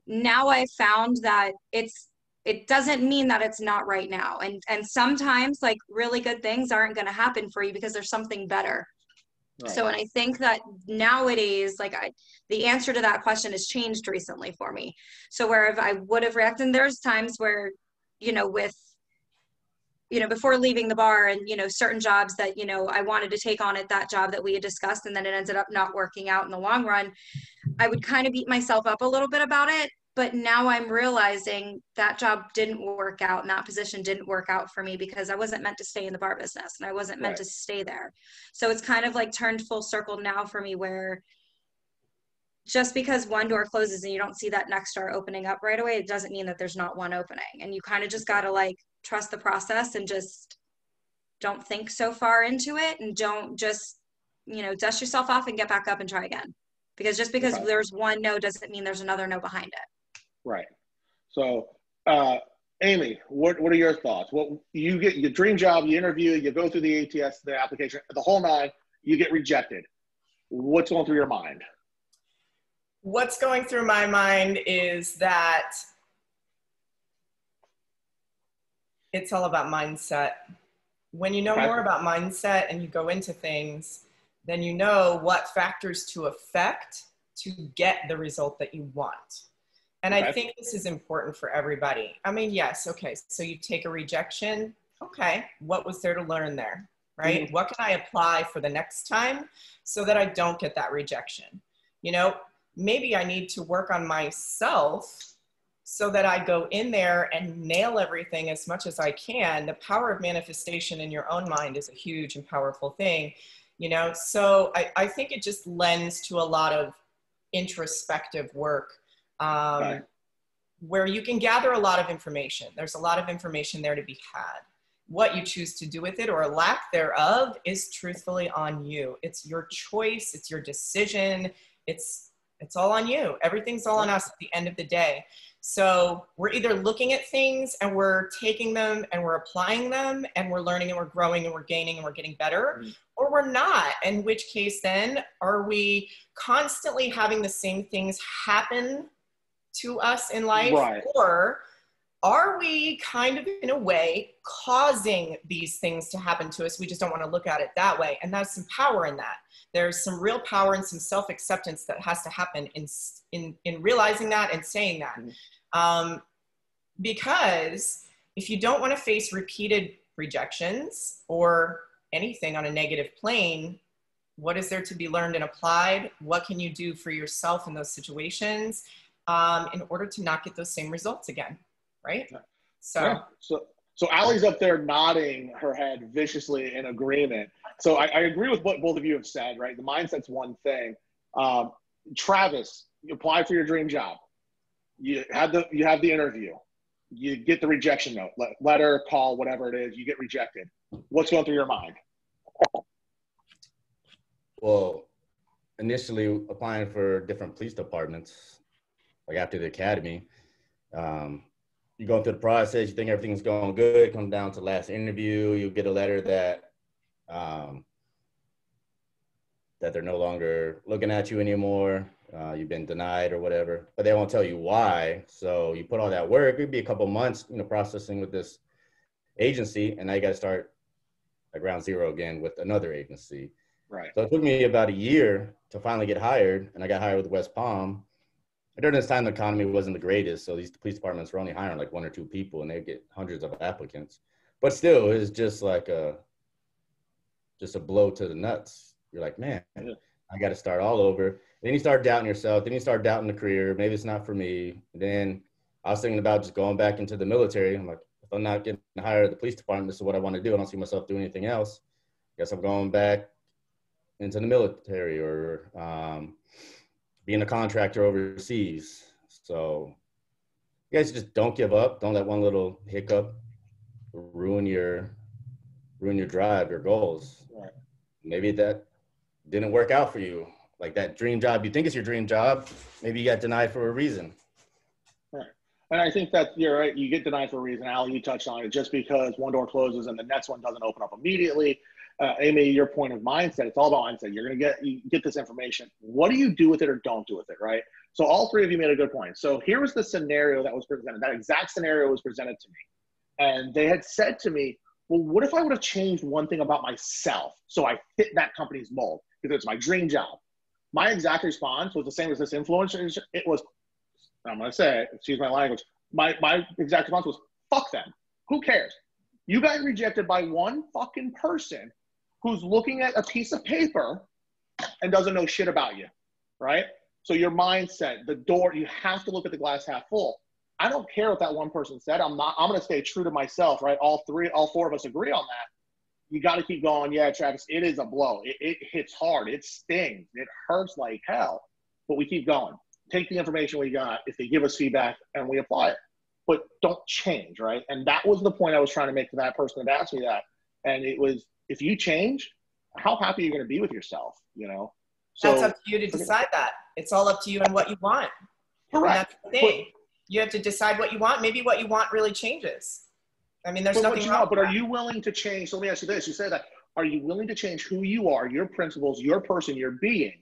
now I've found that it doesn't mean that it's not right now. And sometimes like really good things aren't going to happen for you because there's something better. Right. So, and I think that nowadays, like the answer to that question has changed recently for me. So where I would have reacted, and there's times where, you know, with, you know, before leaving the bar and, you know, certain jobs that, you know, I wanted to take on at that job that we had discussed, and then it ended up not working out in the long run, I would kind of beat myself up a little bit about it. But now I'm realizing that job didn't work out and that position didn't work out for me because I wasn't meant to stay in the bar business and I wasn't meant to stay there. So it's kind of like turned full circle now for me, where just because one door closes and you don't see that next door opening up right away, it doesn't mean that there's not one opening. And you kind of just got to like trust the process and just don't think so far into it, and don't just, you know, dust yourself off and get back up and try again. Because just because there's one no doesn't mean there's another no behind it.
Right. So, Amy, what are your thoughts? What you get your dream job, you interview, you go through the ATS, the application, the whole nine, you get rejected. What's going through your mind?
What's going through my mind is that it's all about mindset. When you know more about mindset and you go into things, then you know what factors to affect to get the result that you want. And I think this is important for everybody. I mean, yes, okay, so you take a rejection. Okay, what was there to learn there, right? Mm-hmm. What can I apply for the next time so that I don't get that rejection? You know, maybe I need to work on myself so that I go in there and nail everything as much as I can. The power of manifestation in your own mind is a huge and powerful thing, you know? So I think it just lends to a lot of introspective work. Where you can gather a lot of information. There's a lot of information there to be had. What you choose to do with it or lack thereof is truthfully on you. It's your choice. It's your decision. It's all on you. Everything's all on us at the end of the day. So we're either looking at things and we're taking them and we're applying them and we're learning and we're growing and we're gaining and we're getting better, or we're not. In which case then, are we constantly having the same things happen to us in life, or are we kind of in a way causing these things to happen to us? We just don't want to look at it that way. And there's some power in that. There's some real power and some self-acceptance that has to happen in realizing that and saying that. Because if you don't want to face repeated rejections or anything on a negative plane, what is there to be learned and applied? What can you do for yourself in those situations? In order to not get those same results again, right? So
Allie's up there nodding her head viciously in agreement. So I agree with what both of you have said, right? The mindset's one thing. Travis, you apply for your dream job. You have the interview. You get the rejection note, letter, call, whatever it is. You get rejected. What's going through your mind?
Well, initially applying for different police departments. Like after the academy, you go through the process, you think everything's going good, come down to the last interview, you get a letter that that they're no longer looking at you anymore, you've been denied or whatever, but they won't tell you why. So you put all that work, it'd be a couple months, you know, processing with this agency, and now you got to start like ground zero again with another agency.
Right.
So it took me about a year to finally get hired, and I got hired with West Palm. And during this time, the economy wasn't the greatest, so these police departments were only hiring like 1 or 2 people, and they get hundreds of applicants. But still, it's just like a blow to the nuts. You're like, man, I got to start all over. Then you start doubting yourself. Then you start doubting the career. Maybe it's not for me. And then I was thinking about just going back into the military. I'm like, if I'm not getting hired at the police department, this is what I want to do. I don't see myself doing anything else. Guess I'm going back into the military or being a contractor overseas. So you guys just don't give up. Don't let one little hiccup ruin your drive, your goals.
Right.
Maybe that didn't work out for you. Like that dream job, you think it's your dream job, maybe you got denied for a reason.
Right. And I think that you're right. You get denied for a reason. Al, you touched on it. Just because one door closes and the next one doesn't open up immediately. Amy, your point of mindset, it's all about mindset. You're going to get this information. What do you do with it or don't do with it, right? So all three of you made a good point. So here was the scenario that was presented. That exact scenario was presented to me. And they had said to me, well, what if I would have changed one thing about myself so I fit that company's mold? Because it's my dream job. My exact response was the same as this influencer. It was, I'm going to say it, excuse my language. My exact response was, fuck them. Who cares? You got rejected by one fucking person who's looking at a piece of paper and doesn't know shit about you, right? So your mindset, the door, you have to look at the glass half full. I don't care what that one person said. I'm going to stay true to myself, right? All four of us agree on that. You got to keep going. Yeah, Travis, it is a blow. It hits hard. It stings. It hurts like hell, but we keep going. Take the information we got. If they give us feedback and we apply it, but don't change, right? And that was the point I was trying to make to that person that asked me that. And it was, if you change, how happy are you going to be with yourself, you know? So
that's up to you to decide that. It's all up to you and what you want.
Correct.
And that's the thing. You have to decide what you want. Maybe what you want really changes. I mean, there's nothing wrong with that.
But are you willing to change? So let me ask you this. You say that. Are you willing to change who you are, your principles, your person, your being,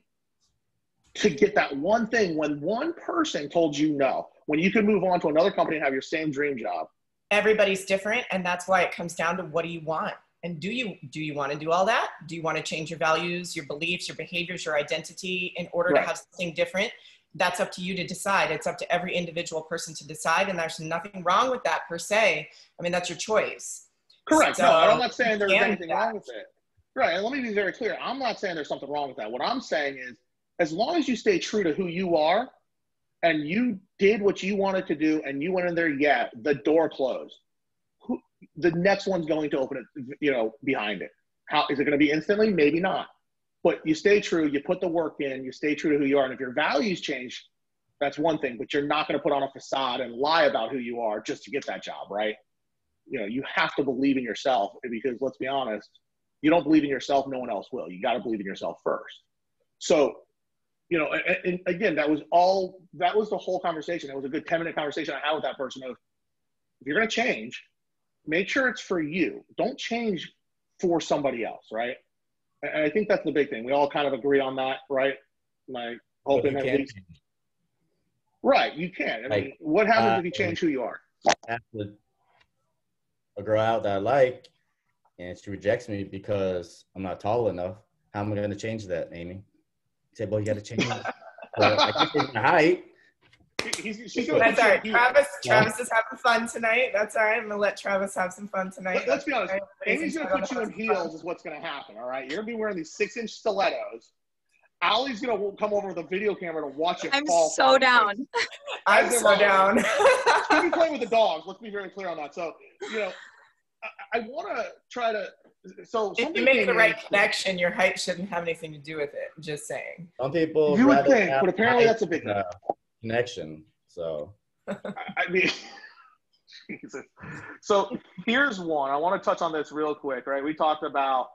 to get that one thing when one person told you no, when you can move on to another company and have your same dream job?
Everybody's different, and that's why it comes down to what do you want? And do you want to do all that? Do you want to change your values, your beliefs, your behaviors, your identity in order to have something different? That's up to you to decide. It's up to every individual person to decide, and there's nothing wrong with that per se. I mean, that's your choice.
Correct.
So,
no, I'm not saying there's anything wrong with it. Right. And let me be very clear. I'm not saying there's something wrong with that. What I'm saying is, as long as you stay true to who you are and you did what you wanted to do and you went in there, yeah, the door closed. The next one's going to open it, you know, behind it. How is it going to be instantly? Maybe not. But you stay true, you put the work in, you stay true to who you are. And if your values change, that's one thing, but you're not going to put on a facade and lie about who you are just to get that job, right? You know, you have to believe in yourself, because let's be honest, you don't believe in yourself, no one else will. You got to believe in yourself first. So, you know, and again, that was the whole conversation. It was a good 10-minute conversation I had with that person of, if you're going to change, make sure it's for you. Don't change for somebody else, right? And I think that's the big thing. We all kind of agree on that, right? Like, hoping that we... Right, you can. I mean, what happens if you change who you are?
After a girl out that I like, and she rejects me because I'm not tall enough, how am I going to change that, Amy? Say, well, you got to change it. I can't change my height.
That's all right. Travis is having fun tonight. That's all right. I'm going to let Travis have some fun tonight.
Let's be honest. Amy's going to put you in heels is what's going to happen, all right? You're going to be wearing these 6-inch stilettos. Allie's going to come over with a video camera to watch it fall.
I'm so down.
I'm so down.
She'll be playing with the dogs. Let's be very clear on that. So, you know, I want to try to – so
if you make the right connection, your height shouldn't have anything to do with it. Just saying.
Some people –
you would think, but apparently that's a big
connection. So
I mean, Jesus. So here's one. I want to touch on this real quick, right? We talked about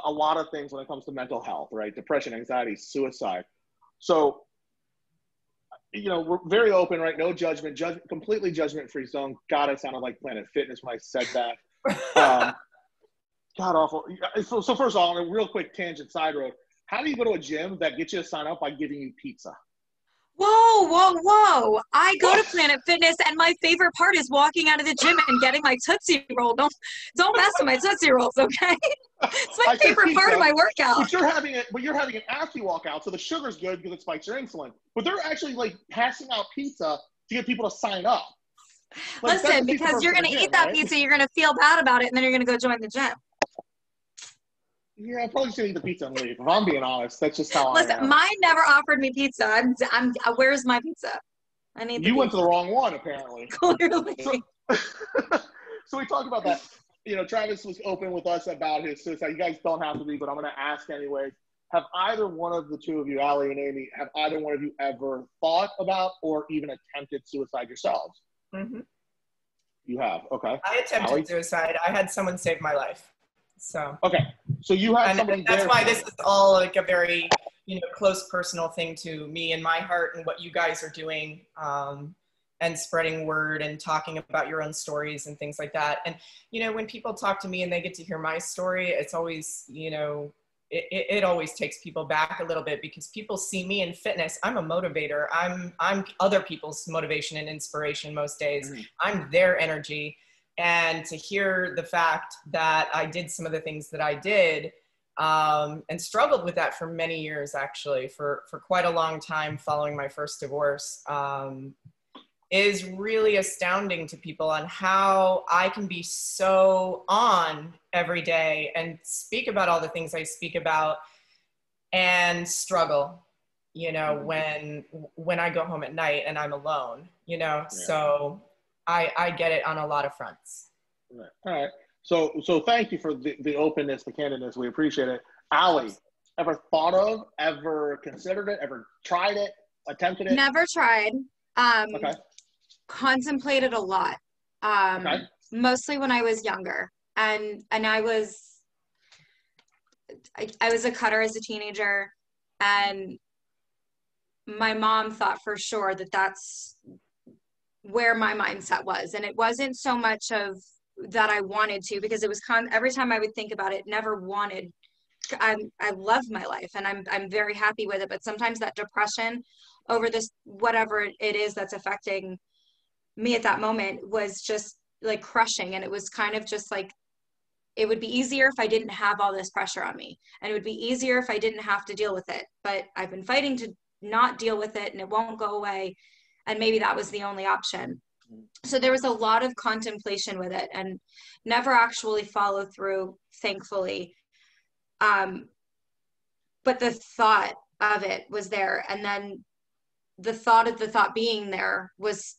a lot of things when it comes to mental health, right? Depression, anxiety, suicide. So, you know, we're very open, right? No judgment, completely judgment-free zone. God, I sounded like Planet Fitness when I said that. God awful. So first of all, on a real quick tangent side road, how do you go to a gym that gets you to sign up by giving you pizza?
Whoa, whoa, whoa. I go to Planet Fitness and my favorite part is walking out of the gym and getting my Tootsie Roll. Don't mess with my Tootsie Rolls, okay? It's my favorite part of my workout.
But you're having an after you walk out, so the sugar's good because it spikes your insulin. But they're actually like passing out pizza to get people to sign up. Like,
listen, because you're going to eat that pizza, you're going to feel bad about it, and then you're going to go join the gym.
Yeah, I'm probably just gonna eat the pizza and leave. If I'm being honest, that's just how I am.
Mine never offered me pizza. Where's my pizza? I need.
You went to the wrong one, apparently.
Clearly.
So we talked about that. You know, Travis was open with us about his suicide. You guys don't have to be, but I'm gonna ask anyway. Have either one of the two of you, Allie and Amy, have either one of you ever thought about or even attempted suicide yourselves?
Mm-hmm.
You have, okay.
I attempted suicide. I had someone save my life. So
okay, so you had somebody.
That's why this is all like a very, you know, close personal thing to me and my heart, and what you guys are doing, and spreading word and talking about your own stories and things like that. And you know, when people talk to me and they get to hear my story, it's always, you know, it always takes people back a little bit, because people see me in fitness. I'm a motivator. I'm other people's motivation and inspiration most days. Mm-hmm. I'm their energy. And to hear the fact that I did some of the things that I did, and struggled with that for many years, actually, for quite a long time following my first divorce, is really astounding to people on how I can be so on every day and speak about all the things I speak about and struggle, you know, when I go home at night and I'm alone, you know, so I get it on a lot of fronts.
Right. All right. So thank you for the openness, the candidness. We appreciate it. Allie, ever thought of, ever considered it, ever tried it, attempted it?
Never tried.
Okay.
Contemplated a lot. Mostly when I was younger. And I was a cutter as a teenager, and my mom thought for sure that that's where my mindset was. And it wasn't so much of that I wanted to, because it was every time I would think about it, never wanted. I love my life and I'm very happy with it, but sometimes that depression over this, whatever it is that's affecting me at that moment, was just like crushing. And it was kind of just like, it would be easier if I didn't have all this pressure on me, and it would be easier if I didn't have to deal with it. But I've been fighting to not deal with it, and it won't go away. And maybe that was the only option. So there was a lot of contemplation with it, and never actually followed through, thankfully. But the thought of it was there. And then the thought of the thought being there was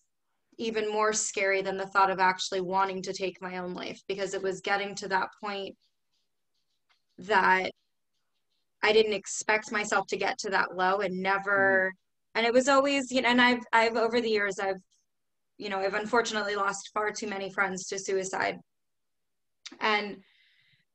even more scary than the thought of actually wanting to take my own life, because it was getting to that point that I didn't expect myself to get to that low, and never, and it was always, you know, and I've over the years, I've unfortunately lost far too many friends to suicide. And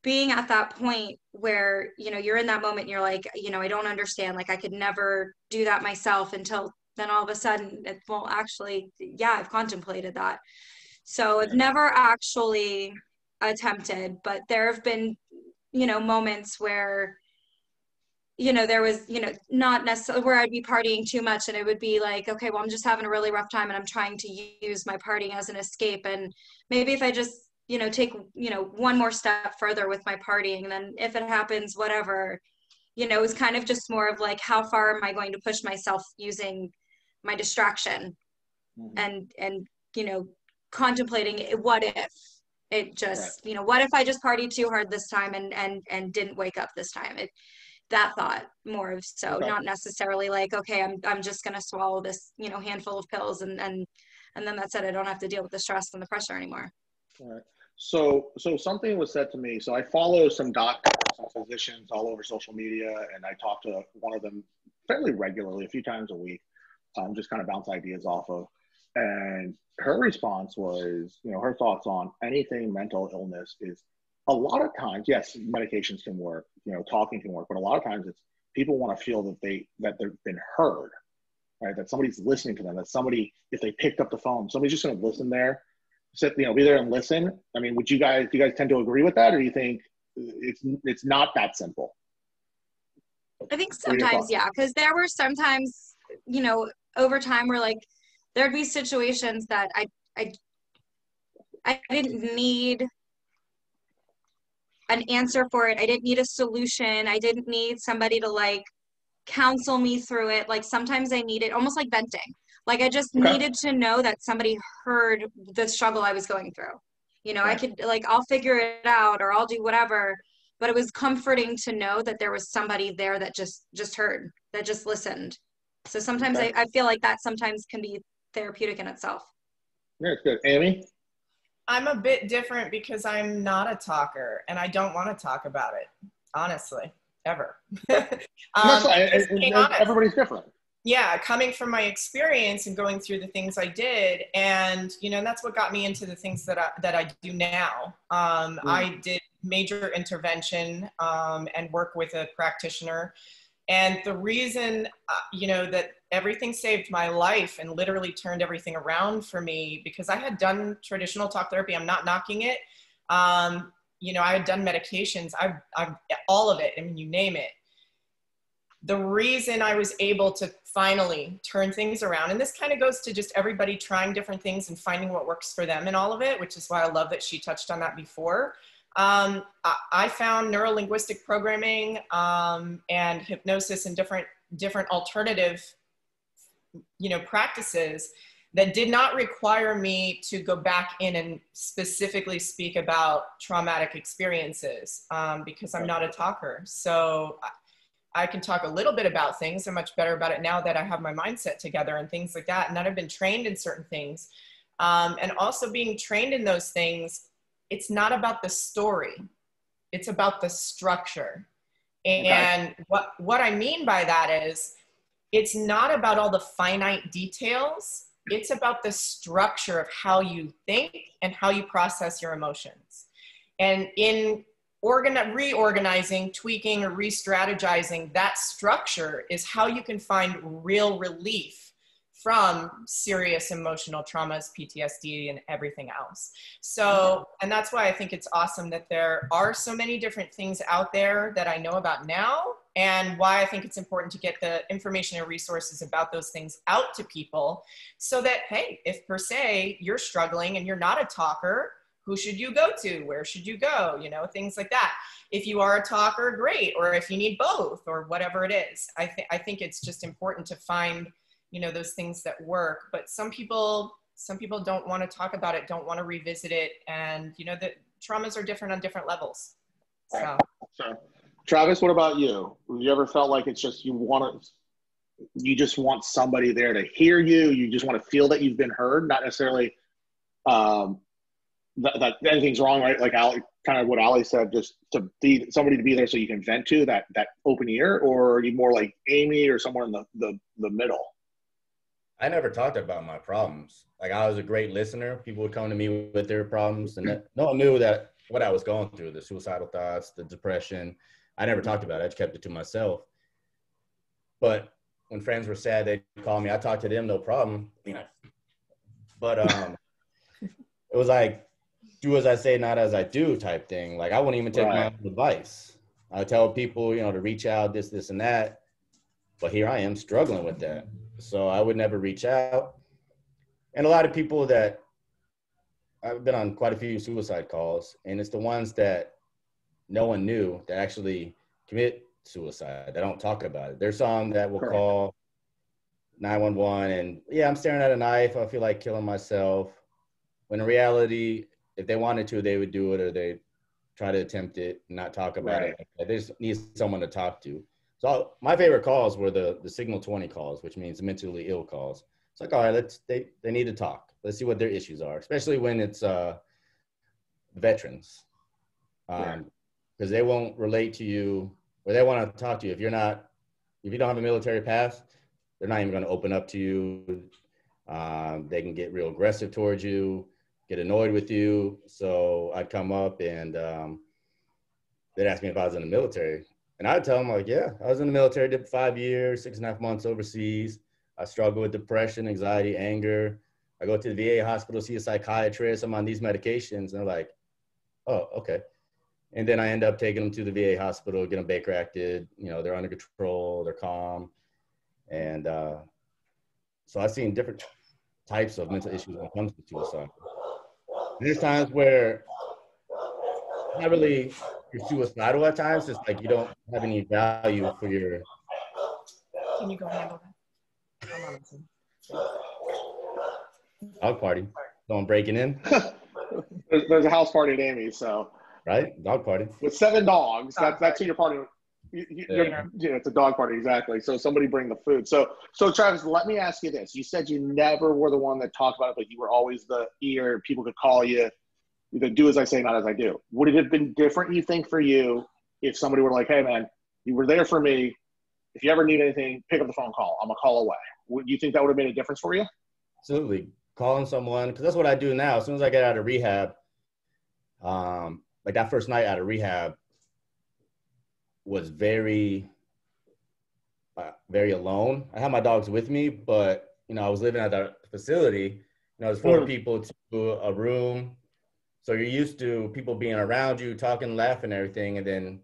being at that point where, you know, you're in that moment and you're like, you know, I don't understand, like I could never do that myself, until then all of a sudden, well, actually, yeah, I've contemplated that. So I've never actually attempted, but there have been, you know, moments where, you know, there was, you know, not necessarily where I'd be partying too much, and it would be like, okay, well, I'm just having a really rough time and I'm trying to use my partying as an escape. And maybe if I just, you know, take, you know, one more step further with my partying, and then if it happens, whatever, you know, it was kind of just more of like, how far am I going to push myself using my distraction, and, you know, contemplating what if it just, you know, what if I just partied too hard this time and didn't wake up this time? That thought more of so, not necessarily like, okay, I'm just going to swallow this, you know, handful of pills and then that's it. I don't have to deal with the stress and the pressure anymore.
All right. So something was said to me. So I follow some doctors and physicians all over social media, and I talk to one of them fairly regularly, a few times a week, just kind of bounce ideas off of. And her response was, you know, her thoughts on anything mental illness is, a lot of times, yes, medications can work, you know, talking can work, but a lot of times it's people want to feel that they've been heard, right? That somebody's listening to them, that somebody, if they picked up the phone, somebody's just going to listen there, sit, you know, be there and listen. I mean, do you guys tend to agree with that, or do you think it's not that simple?
I think sometimes, yeah, because there were sometimes, you know, over time where like there'd be situations that I didn't need an answer for it. I didn't need a solution. I didn't need somebody to like counsel me through it. Like sometimes I needed almost like venting. Like I just
Okay.
needed to know that somebody heard the struggle I was going through. You know, I
Right.
could like, I'll figure it out or I'll do whatever. But it was comforting to know that there was somebody there that just heard, that just listened. So sometimes
Okay.
I feel like that sometimes can be therapeutic in itself.
Yeah, it's good. Amy?
I'm a bit different because I'm not a talker and I don't want to talk about it, honestly, ever.
That's fine.
Just being honest.
Everybody's different.
Yeah, coming from my experience and going through the things I did, and you know, and that's what got me into the things that I do now. I did major intervention and work with a practitioner, and the reason you know, that everything saved my life and literally turned everything around for me, because I had done traditional talk therapy. I'm not knocking it. You know, I had done medications. I've all of it. I mean, you name it. The reason I was able to finally turn things around, and this kind of goes to just everybody trying different things and finding what works for them and all of it, which is why I love that she touched on that before. I found neurolinguistic programming and hypnosis and different alternative, you know, practices that did not require me to go back in and specifically speak about traumatic experiences because I'm not a talker. So I can talk a little bit about things. I'm much better about it now that I have my mindset together and things like that. And that I've been trained in certain things. And also being trained in those things, it's not about the story. It's about the structure. And what I mean by that is, it's not about all the finite details. It's about the structure of how you think and how you process your emotions. And in reorganizing, tweaking, or re-strategizing that structure is how you can find real relief from serious emotional traumas, PTSD, and everything else. So, and that's why I think it's awesome that there are so many different things out there that I know about now, and why I think it's important to get the information and resources about those things out to people so that, hey, if per se you're struggling and you're not a talker, who should you go to? Where should you go? You know, things like that. If you are a talker, great. Or if you need both or whatever it is. I think it's just important to find, you know, those things that work. But some people don't want to talk about it, don't want to revisit it. And, you know, the traumas are different on different levels. So.
Travis, what about you? Have you ever felt like it's just you just want somebody there to hear you? You just want to feel that you've been heard, not necessarily that anything's wrong, right? Like kind of what Ali said, just to be somebody to be there so you can vent to, that open ear, or are you more like Amy or somewhere in the middle?
I never talked about my problems. Like, I was a great listener. People would come to me with their problems, and no one knew that what I was going through, the suicidal thoughts, the depression. I never talked about it. I just kept it to myself. But when friends were sad, they'd call me. I talked to them, no problem. But it was like, do as I say, not as I do type thing. Like, I wouldn't even take my own advice. I would tell people, you know, to reach out, this, and that. But here I am struggling with that. So I would never reach out. And a lot of people that I've been on quite a few suicide calls, and it's the ones that no one knew that actually commit suicide. They don't talk about it. There's some that will call 911 and, yeah, I'm staring at a knife. I feel like killing myself. When in reality, if they wanted to, they would do it, or they try to attempt it and not talk about it. They just need someone to talk to. So my favorite calls were the Signal 20 calls, which means mentally ill calls. It's like, all right, they need to talk. Let's see what their issues are, especially when it's veterans. Because they won't relate to you, or they want to talk to you. If you don't have a military past, they're not even going to open up to you. They can get real aggressive towards you, get annoyed with you. So I'd come up and they'd ask me if I was in the military. And I'd tell them, like, yeah, I was in the military, did 5 years, 6.5 months overseas. I struggle with depression, anxiety, anger. I go to the VA hospital, see a psychiatrist. I'm on these medications. And they're like, oh, okay. And then I end up taking them to the VA hospital, get them Baker acted. You know, they're under control, they're calm. And So I've seen different types of mental issues when it comes to suicide. There's times where not really you're suicidal at times. It's like you don't have any value for your.
Can you go handle that? I'm on
Dog party. Someone breaking in.
There's a house party at Amy's, so.
Right? Dog party.
With 7 dogs, that's who you're partying with.
Yeah.
It's a dog party, exactly. So somebody bring the food. So Travis, let me ask you this. You said you never were the one that talked about it, but you were always the ear. People could call you. You could do as I say, not as I do. Would it have been different, you think, for you if somebody were like, hey, man, you were there for me. If you ever need anything, pick up the phone call. I'm a call away. Would you think that would have made a difference for you?
Absolutely. Calling someone, because that's what I do now. As soon as I get out of rehab, like that first night out of rehab was very alone. I had my dogs with me, but, you know, I was living at the facility. You know, there's 4 people to a room. So you're used to people being around you, talking, laughing, everything. And then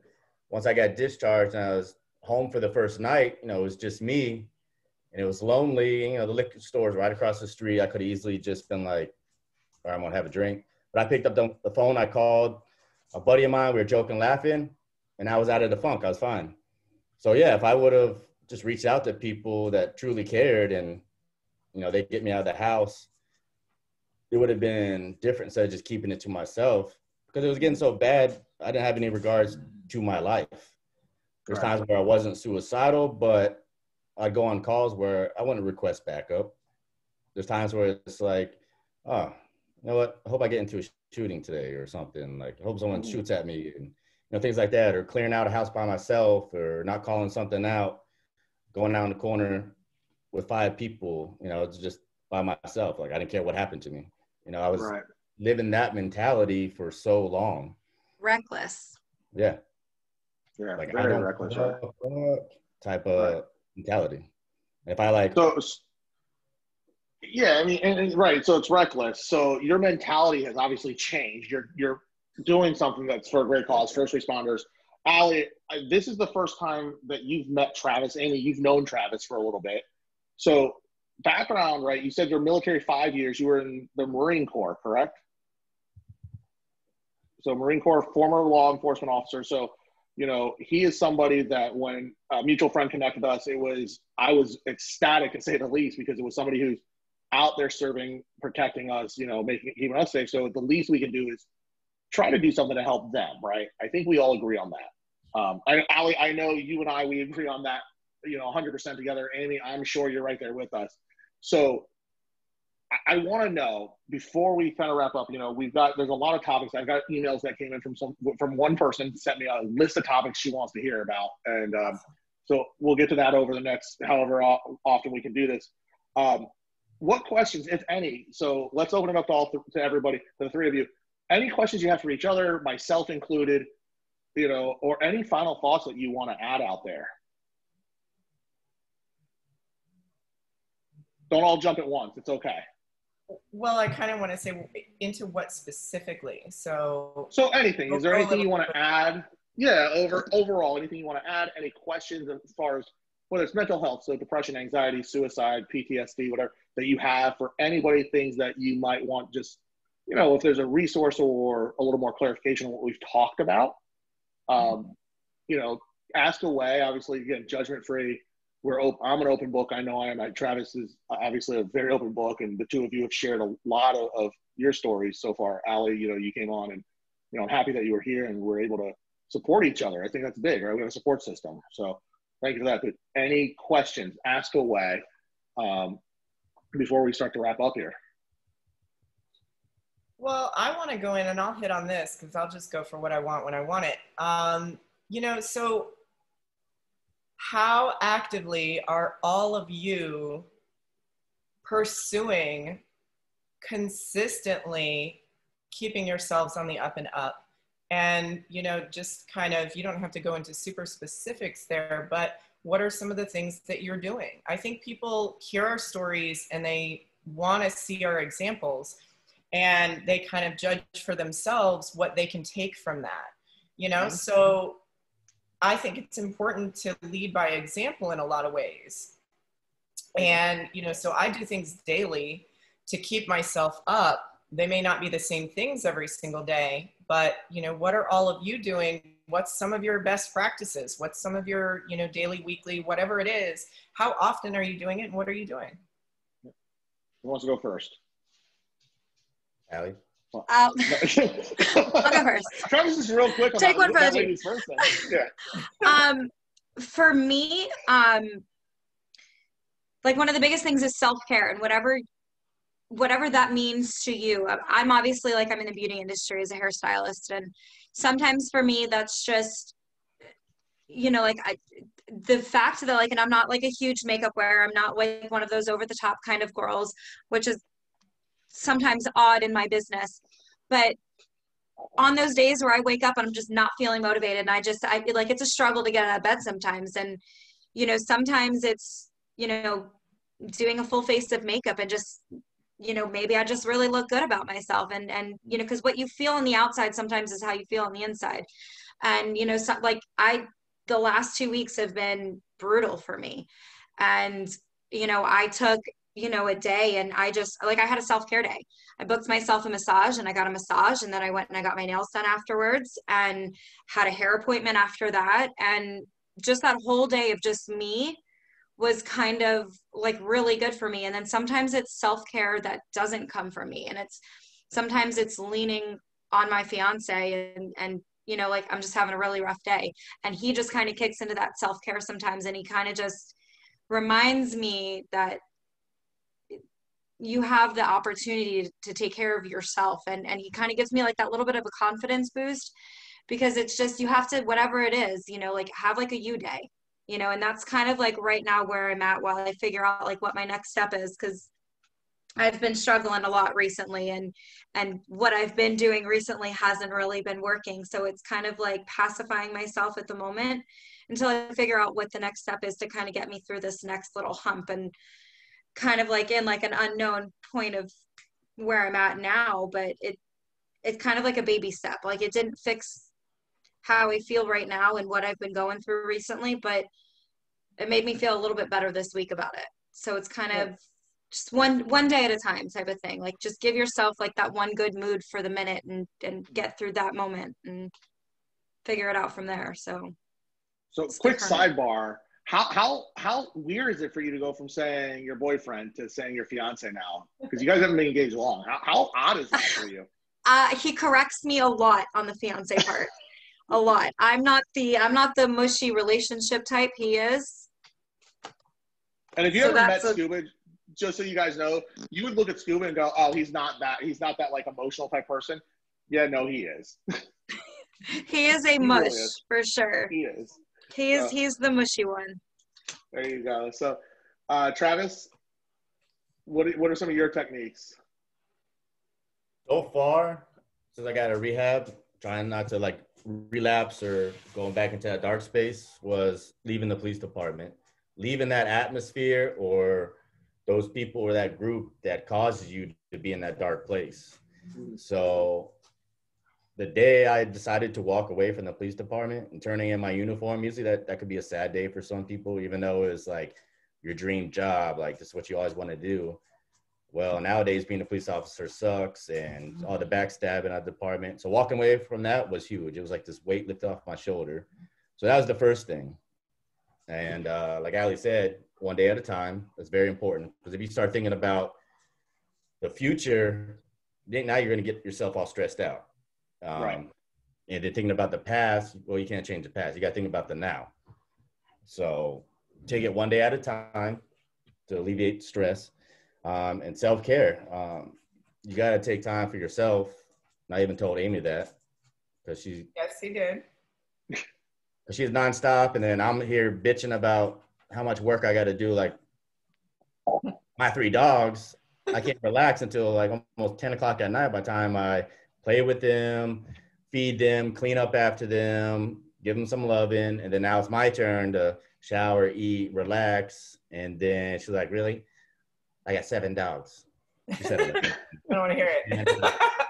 once I got discharged and I was home for the first night, you know, it was just me. And it was lonely. You know, the liquor store was right across the street. I could have easily just been like, all right, I'm going to have a drink. But I picked up the phone. I called a buddy of mine. We were joking, laughing. And I was out of the funk. I was fine. So, yeah, if I would have just reached out to people that truly cared and, you know, they get me out of the house, it would have been different instead of just keeping it to myself, because it was getting so bad. I didn't have any regards to my life. There's times where I wasn't suicidal, but I'd go on calls where I wouldn't request backup. There's times where it's like, oh, you know what? I hope I get into a shooting today or something. Like, I hope someone shoots at me, and, you know, things like that, or clearing out a house by myself, or not calling something out, going down the corner with 5 people, you know, it's just by myself. Like, I didn't care what happened to me. You know, I was living that mentality for so long.
Reckless.
Yeah.
Yeah,
like,
very
I don't
reckless.
type of mentality. If I like.
So, yeah, I mean, and right. So it's reckless. So your mentality has obviously changed. You're doing something that's for a great cause, first responders. Allie, this is the first time that you've met Travis. Amy, you've known Travis for a little bit. So background, right? You said you're military 5 years. You were in the Marine Corps, correct? So Marine Corps, former law enforcement officer. So, you know, he is somebody that when a mutual friend connected us, I was ecstatic to say the least, because it was somebody who's out there serving, protecting us, you know, keeping us safe. So the least we can do is try to do something to help them, right? I think we all agree on that. Allie, I know you and we agree on that, you know, 100% together. Amy, I'm sure you're right there with us. So I want to know, before we kind of wrap up, you know, there's a lot of topics. I've got emails that came in from one person, sent me a list of topics she wants to hear about. And so we'll get to that over the next, however often we can do this. What questions, if any, so let's open it up to everybody, to the 3 of you. Any questions you have for each other, myself included, you know, or any final thoughts that you want to add out there? Don't all jump at once. It's okay.
Well, I kind of want to say into what specifically. So
anything. Is there anything you want to add? Yeah, overall, anything you want to add? Any questions as far as whether it's mental health, so depression, anxiety, suicide, PTSD, whatever, that you have for anybody, things that you might want, just, you know, if there's a resource or a little more clarification on what we've talked about, you know, ask away. Obviously, again, judgment-free. I'm an open book. I know I am. Travis is obviously a very open book, and the 2 of you have shared a lot of your stories so far. Allie, you know, you came on, and, you know, I'm happy that you were here and we're able to support each other. I think that's big, right? We have a support system. So thank you for that. But any questions, ask away before we start to wrap up here.
Well, I want to go in and I'll hit on this because I'll just go for what I want when I want it. You know, so how actively are all of you pursuing consistently keeping yourselves on the up and up? And, you know, just kind of, you don't have to go into super specifics there, but what are some of the things that you're doing? I think people hear our stories and they want to see our examples, and they kind of judge for themselves what they can take from that, you know? So I think it's important to lead by example in a lot of ways. And, you know, so I do things daily to keep myself up. They may not be the same things every single day, but, you know, what are all of you doing? What's some of your best practices? What's some of your, you know, daily, weekly, whatever it is? How often are you doing it? And what are you doing?
Who wants to go first?
Allie?
I'll go first.
Travis is real quick on
Take one for the team.
ladies first then. Yeah.
For me, like one of the biggest things is self-care, and whatever that means to you. I'm obviously, like, I'm in the beauty industry as a hairstylist, and sometimes for me that's just, you know, like the fact that, like, and I'm not like a huge makeup wearer, I'm not like one of those over the top kind of girls, which is sometimes odd in my business, but on those days where I wake up and I'm just not feeling motivated, and I feel like it's a struggle to get out of bed sometimes. And, you know, sometimes it's, you know, doing a full face of makeup and just, you know, maybe I just really look good about myself. And, you know, because what you feel on the outside sometimes is how you feel on the inside. And, you know, so, like, the last 2 weeks have been brutal for me. And, you know, I took, you know, a day, and I just, like, I had a self-care day. I booked myself a massage, and I got a massage, and then I went and I got my nails done afterwards, and had a hair appointment after that. And just that whole day of just me was kind of like really good for me. And then sometimes it's self-care that doesn't come from me. And sometimes it's leaning on my fiance, and, you know, like, I'm just having a really rough day, and he just kind of kicks into that self-care sometimes. And he kind of just reminds me that you have the opportunity to take care of yourself. And he kind of gives me like that little bit of a confidence boost, because it's just, you have to, whatever it is, you know, like, have like a you day, you know. And that's kind of like right now where I'm at while I figure out like what my next step is, because I've been struggling a lot recently, and what I've been doing recently hasn't really been working. So it's kind of like pacifying myself at the moment until I figure out what the next step is to kind of get me through this next little hump, and kind of like in like an unknown point of where I'm at now. But it's kind of like a baby step. Like, it didn't fix how I feel right now and what I've been going through recently, but it made me feel a little bit better this week about it. So it's kind of just one day at a time type of thing. Like, just give yourself like that one good mood for the minute, and get through that moment and figure it out from there. So
quick sidebar. How weird is it for you to go from saying your boyfriend to saying your fiance now? Because you guys haven't been engaged long. How odd is that for you?
He corrects me a lot on the fiance part. A lot. I'm not the mushy relationship type. He is.
And if you ever met Scuba, just so you guys know, you would look at Scuba and go, "Oh, he's not that like emotional type person." Yeah, no, he is.
He is a mush really is. For sure.
He is.
He's the mushy one.
There you go. So, Travis, what are some of your techniques?
So far, since I got a rehab, trying not to like relapse or going back into that dark space, was leaving the police department, leaving that atmosphere or those people or that group that causes you to be in that dark place. Mm-hmm. So the day I decided to walk away from the police department and turning in my uniform, usually that could be a sad day for some people, even though it was like your dream job, like this is what you always want to do. Well, nowadays being a police officer sucks, and all the backstabbing at the department. So walking away from that was huge. It was like this weight lifted off my shoulder. So that was the first thing. And like Ali said, one day at a time. That's very important, because if you start thinking about the future, then now you're going to get yourself all stressed out.
Right.
And then thinking about the past, well, you can't change the past. You got to think about the now. So take it one day at a time to alleviate stress. And self-care. You got to take time for yourself. And I even told Amy that, because she's.
Yes, he did.
She's nonstop, and then I'm here bitching about how much work I got to do. Like my 3 dogs, I can't relax until like almost 10 o'clock at night by the time I play with them, feed them, clean up after them, give them some loving. And then now it's my turn to shower, eat, relax. And then she's like, really? I got 7 dogs. She said,
I don't want to hear it.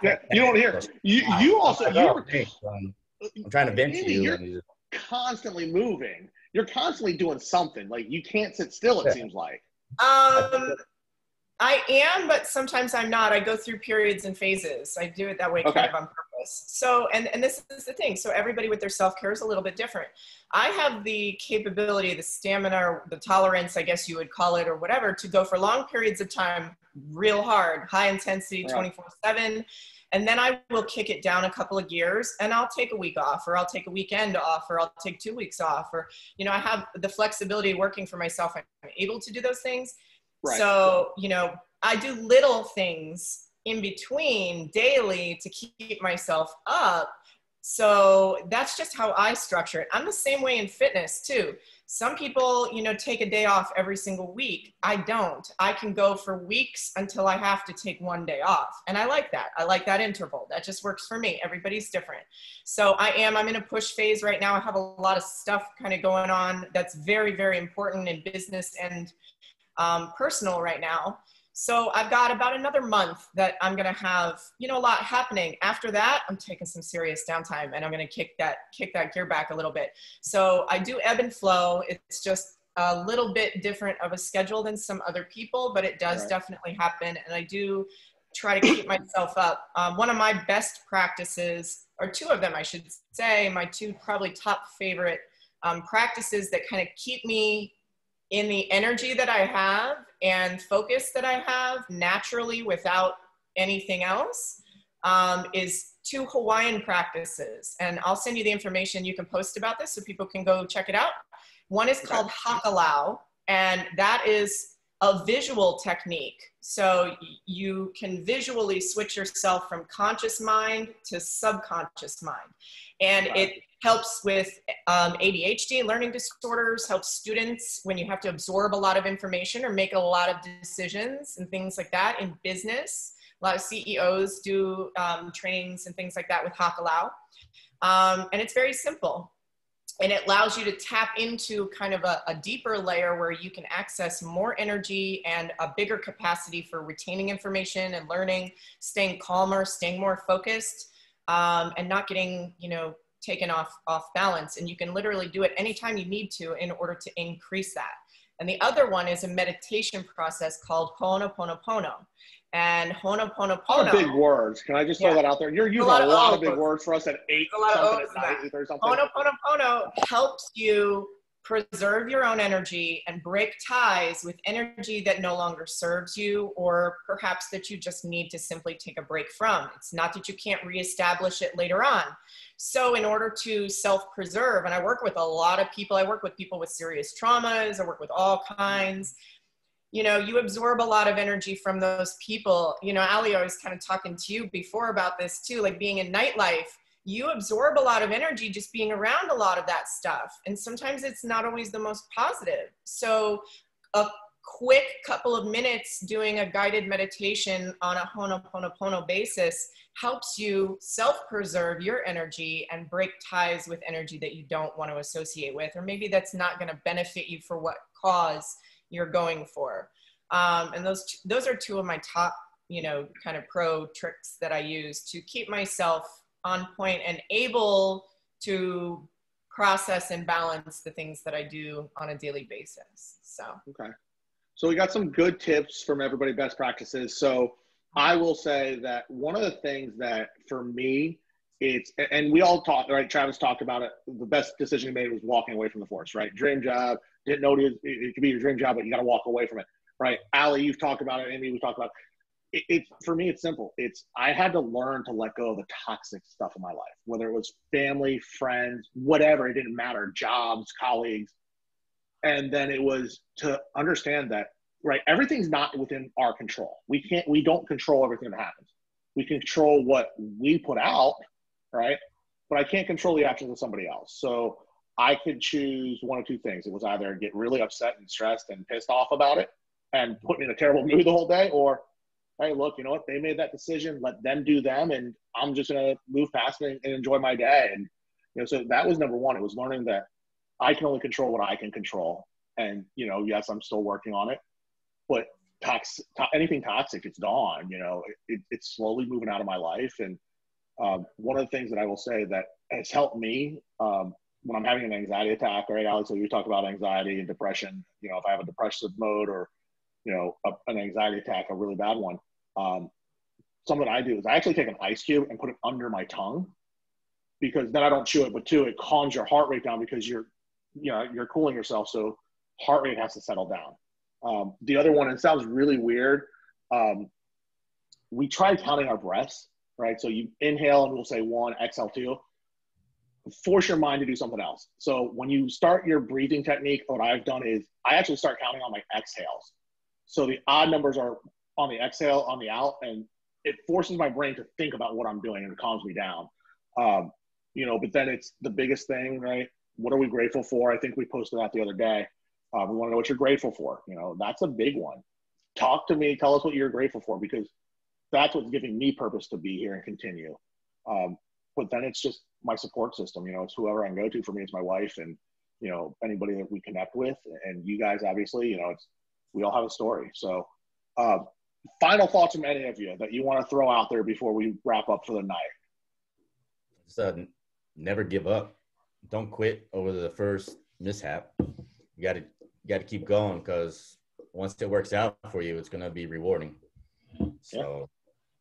Yeah, you don't want to hear it. You also,
I'm trying to vent to you.
You're constantly moving. You're constantly doing something. Like, you can't sit still, it seems like.
I am, but sometimes I'm not. I go through periods and phases. I do it that way kind of on purpose. So, and this is the thing. So everybody with their self-care is a little bit different. I have the capability, the stamina, or the tolerance, I guess you would call it, or whatever, to go for long periods of time, real hard, high intensity, 24/7. And then I will kick it down a couple of gears and I'll take a week off, or I'll take a weekend off, or I'll take 2 weeks off, or, you know, I have the flexibility working for myself. I'm able to do those things. Right. So, you know, I do little things in between daily to keep myself up. So that's just how I structure it. I'm the same way in fitness too. Some people, you know, take a day off every single week. I don't. I can go for weeks until I have to take 1 day off. And I like that. I like that interval. That just works for me. Everybody's different. So I'm in a push phase right now. I have a lot of stuff kind of going on that's very, very important in business and personal right now. So I've got about another month that I'm going to have, you know, a lot happening. After that, I'm taking some serious downtime and I'm going to kick that gear back a little bit. So I do ebb and flow. It's just a little bit different of a schedule than some other people, but it does definitely happen. And I do try to keep myself up. One of my best practices, or two of them, I should say, my two probably top favorite practices that kind of keep me in the energy that I have and focus that I have naturally without anything else, is 2 Hawaiian practices. And I'll send you the information. You can post about this so people can go check it out. One is called hakalau, and that is a visual technique. So you can visually switch yourself from conscious mind to subconscious mind. And it helps with ADHD, learning disorders, helps students when you have to absorb a lot of information or make a lot of decisions and things like that in business. A lot of CEOs do trainings and things like that with hakalau. And it's very simple. And it allows you to tap into kind of a deeper layer where you can access more energy and a bigger capacity for retaining information and learning, staying calmer, staying more focused, and not getting, you know, taken off balance. And you can literally do it anytime you need to in order to increase that. And the other one is a meditation process called Ho'oponopono. And Ho'oponopono.
Big words. Can I just throw that out there? You're using a lot of big words for us at 8 something at night or something.
Ho'oponopono helps you preserve your own energy and break ties with energy that no longer serves you, or perhaps that you just need to simply take a break from. It's not that you can't reestablish it later on. So in order to self-preserve, and I work with a lot of people, I work with people with serious traumas, I work with all kinds. You know, you absorb a lot of energy from those people. You know, Ali, I was kind of talking to you before about this too, like being in nightlife, you absorb a lot of energy just being around a lot of that stuff. And sometimes it's not always the most positive. So a quick couple of minutes doing a guided meditation on a Ho'oponopono basis helps you self-preserve your energy and break ties with energy that you don't want to associate with, or maybe that's not going to benefit you for what cause you're going for. And those are 2 of my top, you know, kind of pro tricks that I use to keep myself on point and able to process and balance the things that I do on a daily basis. So,
okay. So we got some good tips from everybody, best practices. So I will say that one of the things that for me, and we all talked, right? Travis talked about it. The best decision he made was walking away from the force, right? Dream job, didn't know it could be your dream job, but you got to walk away from it, right? Ali, you've talked about it. Amy, we've talked about it. For me, it's simple. I had to learn to let go of the toxic stuff in my life, whether it was family, friends, whatever, it didn't matter, jobs, colleagues. And then it was to understand that, right, everything's not within our control. We don't control everything that happens. We control what we put out, right? But I can't control the actions of somebody else. So I could choose one of 2 things. It was either get really upset and stressed and pissed off about it and put me in a terrible mood the whole day, or hey, look, you know what? They made that decision. Let them do them, and I'm just going to move past it and enjoy my day. And you know, so that was number 1. It was learning that I can only control what I can control. And you know, yes, I'm still working on it, but anything toxic, it's gone. You know, it's slowly moving out of my life. And one of the things that I will say that has helped me when I'm having an anxiety attack, right, Alex? So you talk about anxiety and depression. You know, if I have a depressive mode or an anxiety attack, a really bad one. Something I do is I actually take an ice cube and put it under my tongue, because then I don't chew it, but two, it calms your heart rate down because you're cooling yourself. So heart rate has to settle down. The other one, it sounds really weird. We try counting our breaths, right? So you inhale and we'll say 1, exhale 2. Force your mind to do something else. So when you start your breathing technique, what I've done is I actually start counting on my exhales. So the odd numbers are on the exhale, on the out, and it forces my brain to think about what I'm doing, and it calms me down. But then it's the biggest thing, right? What are we grateful for? I think we posted that the other day. We want to know what you're grateful for. That's a big one. Talk to me. Tell us what you're grateful for, because that's what's giving me purpose to be here and continue. But then it's just my support system. It's whoever I can go to. For me, it's my wife and, anybody that we connect with. And you guys, obviously, we all have a story. So final thoughts from any of you that you want to throw out there before we wrap up for the night?
So never give up. Don't quit over the first mishap. You got to keep going, because once it works out for you, it's going to be rewarding. So,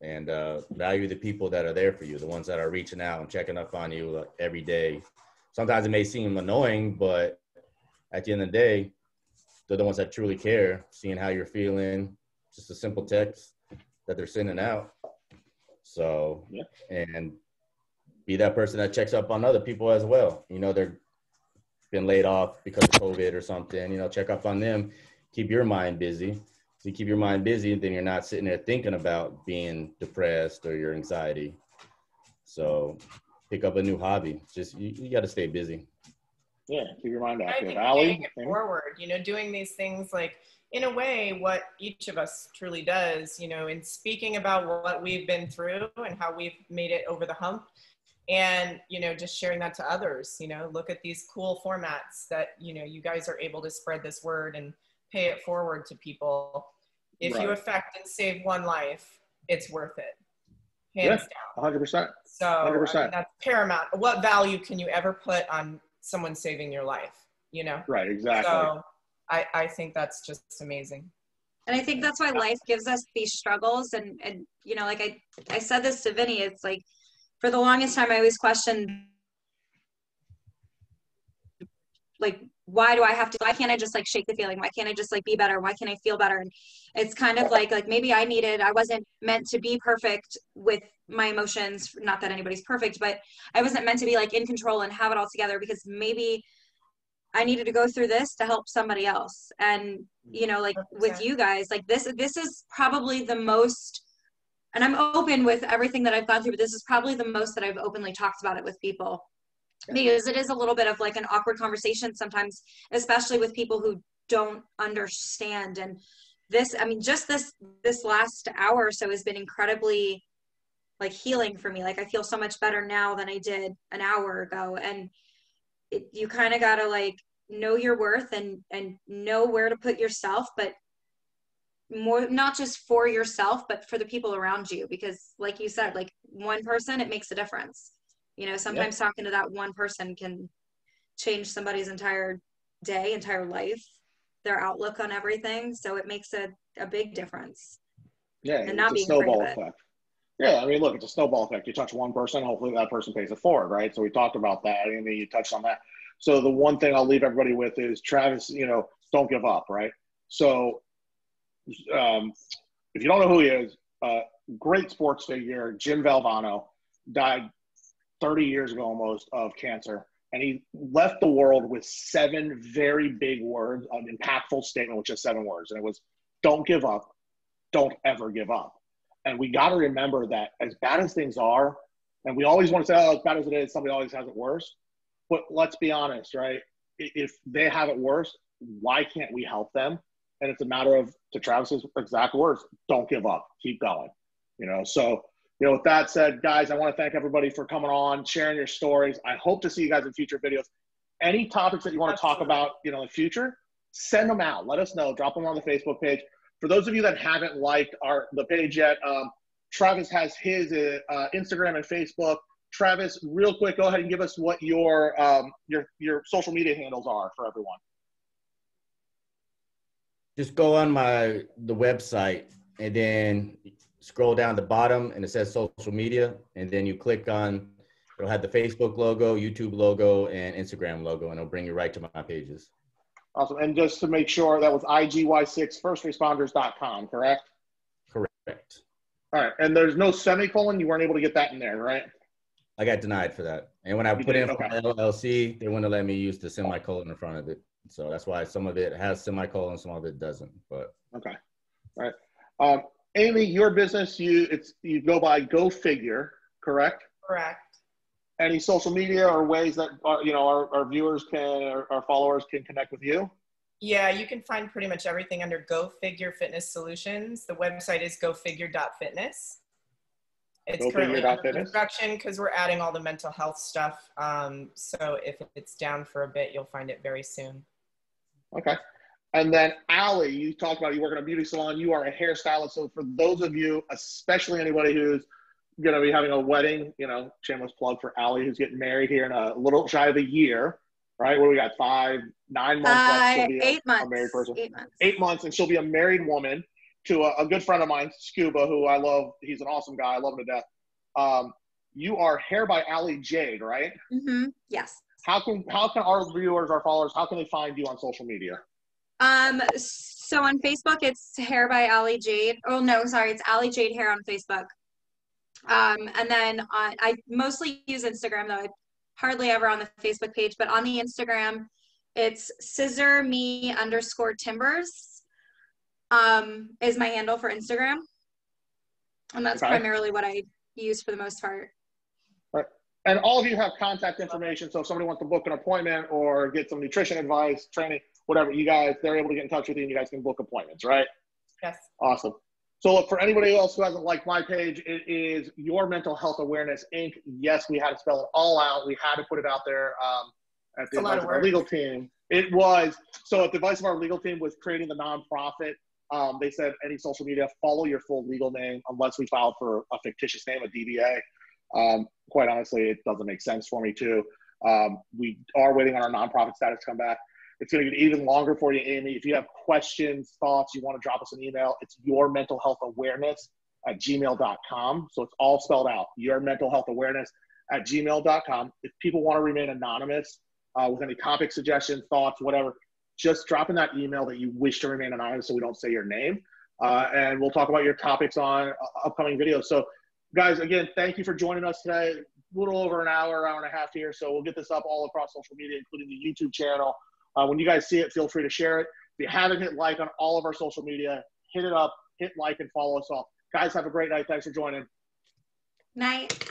and value the people that are there for you, the ones that are reaching out and checking up on you every day. Sometimes it may seem annoying, but at the end of the day, they're the ones that truly care, seeing how you're feeling, just a simple text that they're sending out. So, and be that person that checks up on other people as well. They're been laid off because of COVID or something, check up on them, keep your mind busy. So you keep your mind busy, then you're not sitting there thinking about being depressed or your anxiety. So pick up a new hobby. Just, you got to stay busy.
Yeah, keep your mind active.
I think
Allie?
paying it forward, doing these things, like, in a way, what each of us truly does, in speaking about what we've been through and how we've made it over the hump. And, just sharing that to others, look at these cool formats that, you guys are able to spread this word and pay it forward to people. If you affect and save one life, it's worth it. Hands down.
100%.
So
100%.
That's paramount. What value can you ever put on someone saving your life?
Right. Exactly.
So I think that's just amazing.
And I think that's why life gives us these struggles. And like I said this to Vinny, it's like, for the longest time, I always questioned, like, why can't I just like shake the feeling? Why can't I just like be better? Why can't I feel better? And it's kind of like maybe I wasn't meant to be perfect with my emotions. Not that anybody's perfect, but I wasn't meant to be like in control and have it all together, because maybe I needed to go through this to help somebody else. And, like with you guys, like this is probably the most, and I'm open with everything that I've gone through, but this is probably the most that I've openly talked about it with people, because it is a little bit of like an awkward conversation sometimes, especially with people who don't understand. And just this last hour or so has been incredibly like healing for me. Like, I feel so much better now than I did an hour ago. And you kind of got to like know your worth and know where to put yourself, but more, not just for yourself, but for the people around you. Because like you said, like one person, it makes a difference. Sometimes talking to that one person can change somebody's entire day, entire life, their outlook on everything. So it makes a big difference.
Yeah,
and
it's
not
a
being
snowball
afraid of it.
effect. Yeah, I mean, look, it's a snowball effect. You touch one person, hopefully that person pays it forward, right? So we talked about that. I mean, you touched on that. So the one thing I'll leave everybody with is Travis, don't give up, right? So if you don't know who he is, great sports figure, Jim Valvano, died 30 years ago almost of cancer. And he left the world with 7 very big words, an impactful statement with just 7 words. And it was, don't give up, don't ever give up. And we got to remember that as bad as things are, and we always want to say, oh, as bad as it is, somebody always has it worse. But let's be honest, right? If they have it worse, why can't we help them? And it's a matter of, to Travis's exact words, don't give up, keep going. So, with that said, guys, I want to thank everybody for coming on, sharing your stories. I hope to see you guys in future videos. Any topics that you want to talk about, in the future, send them out. Let us know. Drop them on the Facebook page. For those of you that haven't liked the page yet, Travis has his Instagram and Facebook. Travis, real quick, go ahead and give us what your social media handles are for everyone.
Just go on the website and then scroll down the bottom and it says social media. And then you click on, it'll have the Facebook logo, YouTube logo, and Instagram logo, and it'll bring you right to my pages.
Awesome. And just to make sure, that was IGY6firstresponders.com, correct?
Correct.
All right. And there's no semicolon. You weren't able to get that in there, right?
I got denied for that. And when I put in for
okay.
LLC, they wouldn't let me use the semicolon in front of it. So that's why some of it has semicolon, some of it doesn't. But
okay. All right. Amy, your business, you go by Go Figure, correct?
Correct.
Any social media or ways that our viewers or our followers can connect with you?
Yeah, you can find pretty much everything under Go Figure Fitness Solutions. The website is gofigure.fitness. It's currently under construction because we're adding all the mental health stuff. So if it's down for a bit, you'll find it very soon.
Okay. And then Allie, you talked about you work in a beauty salon. You are a hairstylist. So for those of you, especially anybody who's going to be having a wedding, shameless plug for Allie, who's getting married here in a little shy of a year, right? What do we got? 9 months left. She'll be
8 months.
A married person.
8 months.
8 months, and she'll be a married woman to a good friend of mine, Scuba, who I love. He's an awesome guy. I love him to death. You are Hair by Allie Jade, right?
Mm-hmm. Yes.
How can our viewers, our followers, how can they find you on social media?
So on Facebook, it's Hair by Allie Jade. Oh no, sorry, it's Allie Jade Hair on Facebook. And then I mostly use Instagram, though. I'm hardly ever on the Facebook page, but on the Instagram, it's scissor_me_timbers is my handle for Instagram. And that's primarily what I use for the most part.
Right. And all of you have contact information. So if somebody wants to book an appointment or get some nutrition advice, training, whatever, they're able to get in touch with you and you guys can book appointments, right?
Yes.
Awesome. So look, for anybody else who hasn't liked my page, it is Your Mental Health Awareness, Inc. Yes, we had to spell it all out. We had to put it out there at the advice of our legal team. It was, so at the advice of our legal team was creating the nonprofit. They said any social media, follow your full legal name unless we filed for a fictitious name, a DBA. Quite honestly, it doesn't make sense for me too. We are waiting on our nonprofit status to come back. It's going to get even longer for you, Amy. If you have questions, thoughts, you want to drop us an email, it's yourmentalhealthawareness@gmail.com. So it's all spelled out, yourmentalhealthawareness@gmail.com. If people want to remain anonymous with any topic suggestions, thoughts, whatever, just drop in that email that you wish to remain anonymous so we don't say your name. And we'll talk about your topics on upcoming videos. So guys, again, thank you for joining us today. A little over an hour and a half here. So we'll get this up all across social media, including the YouTube channel. When you guys see it, feel free to share it. If you haven't hit like on all of our social media, hit it up, hit like and follow us all. Guys, have a great night. Thanks for joining.
Night.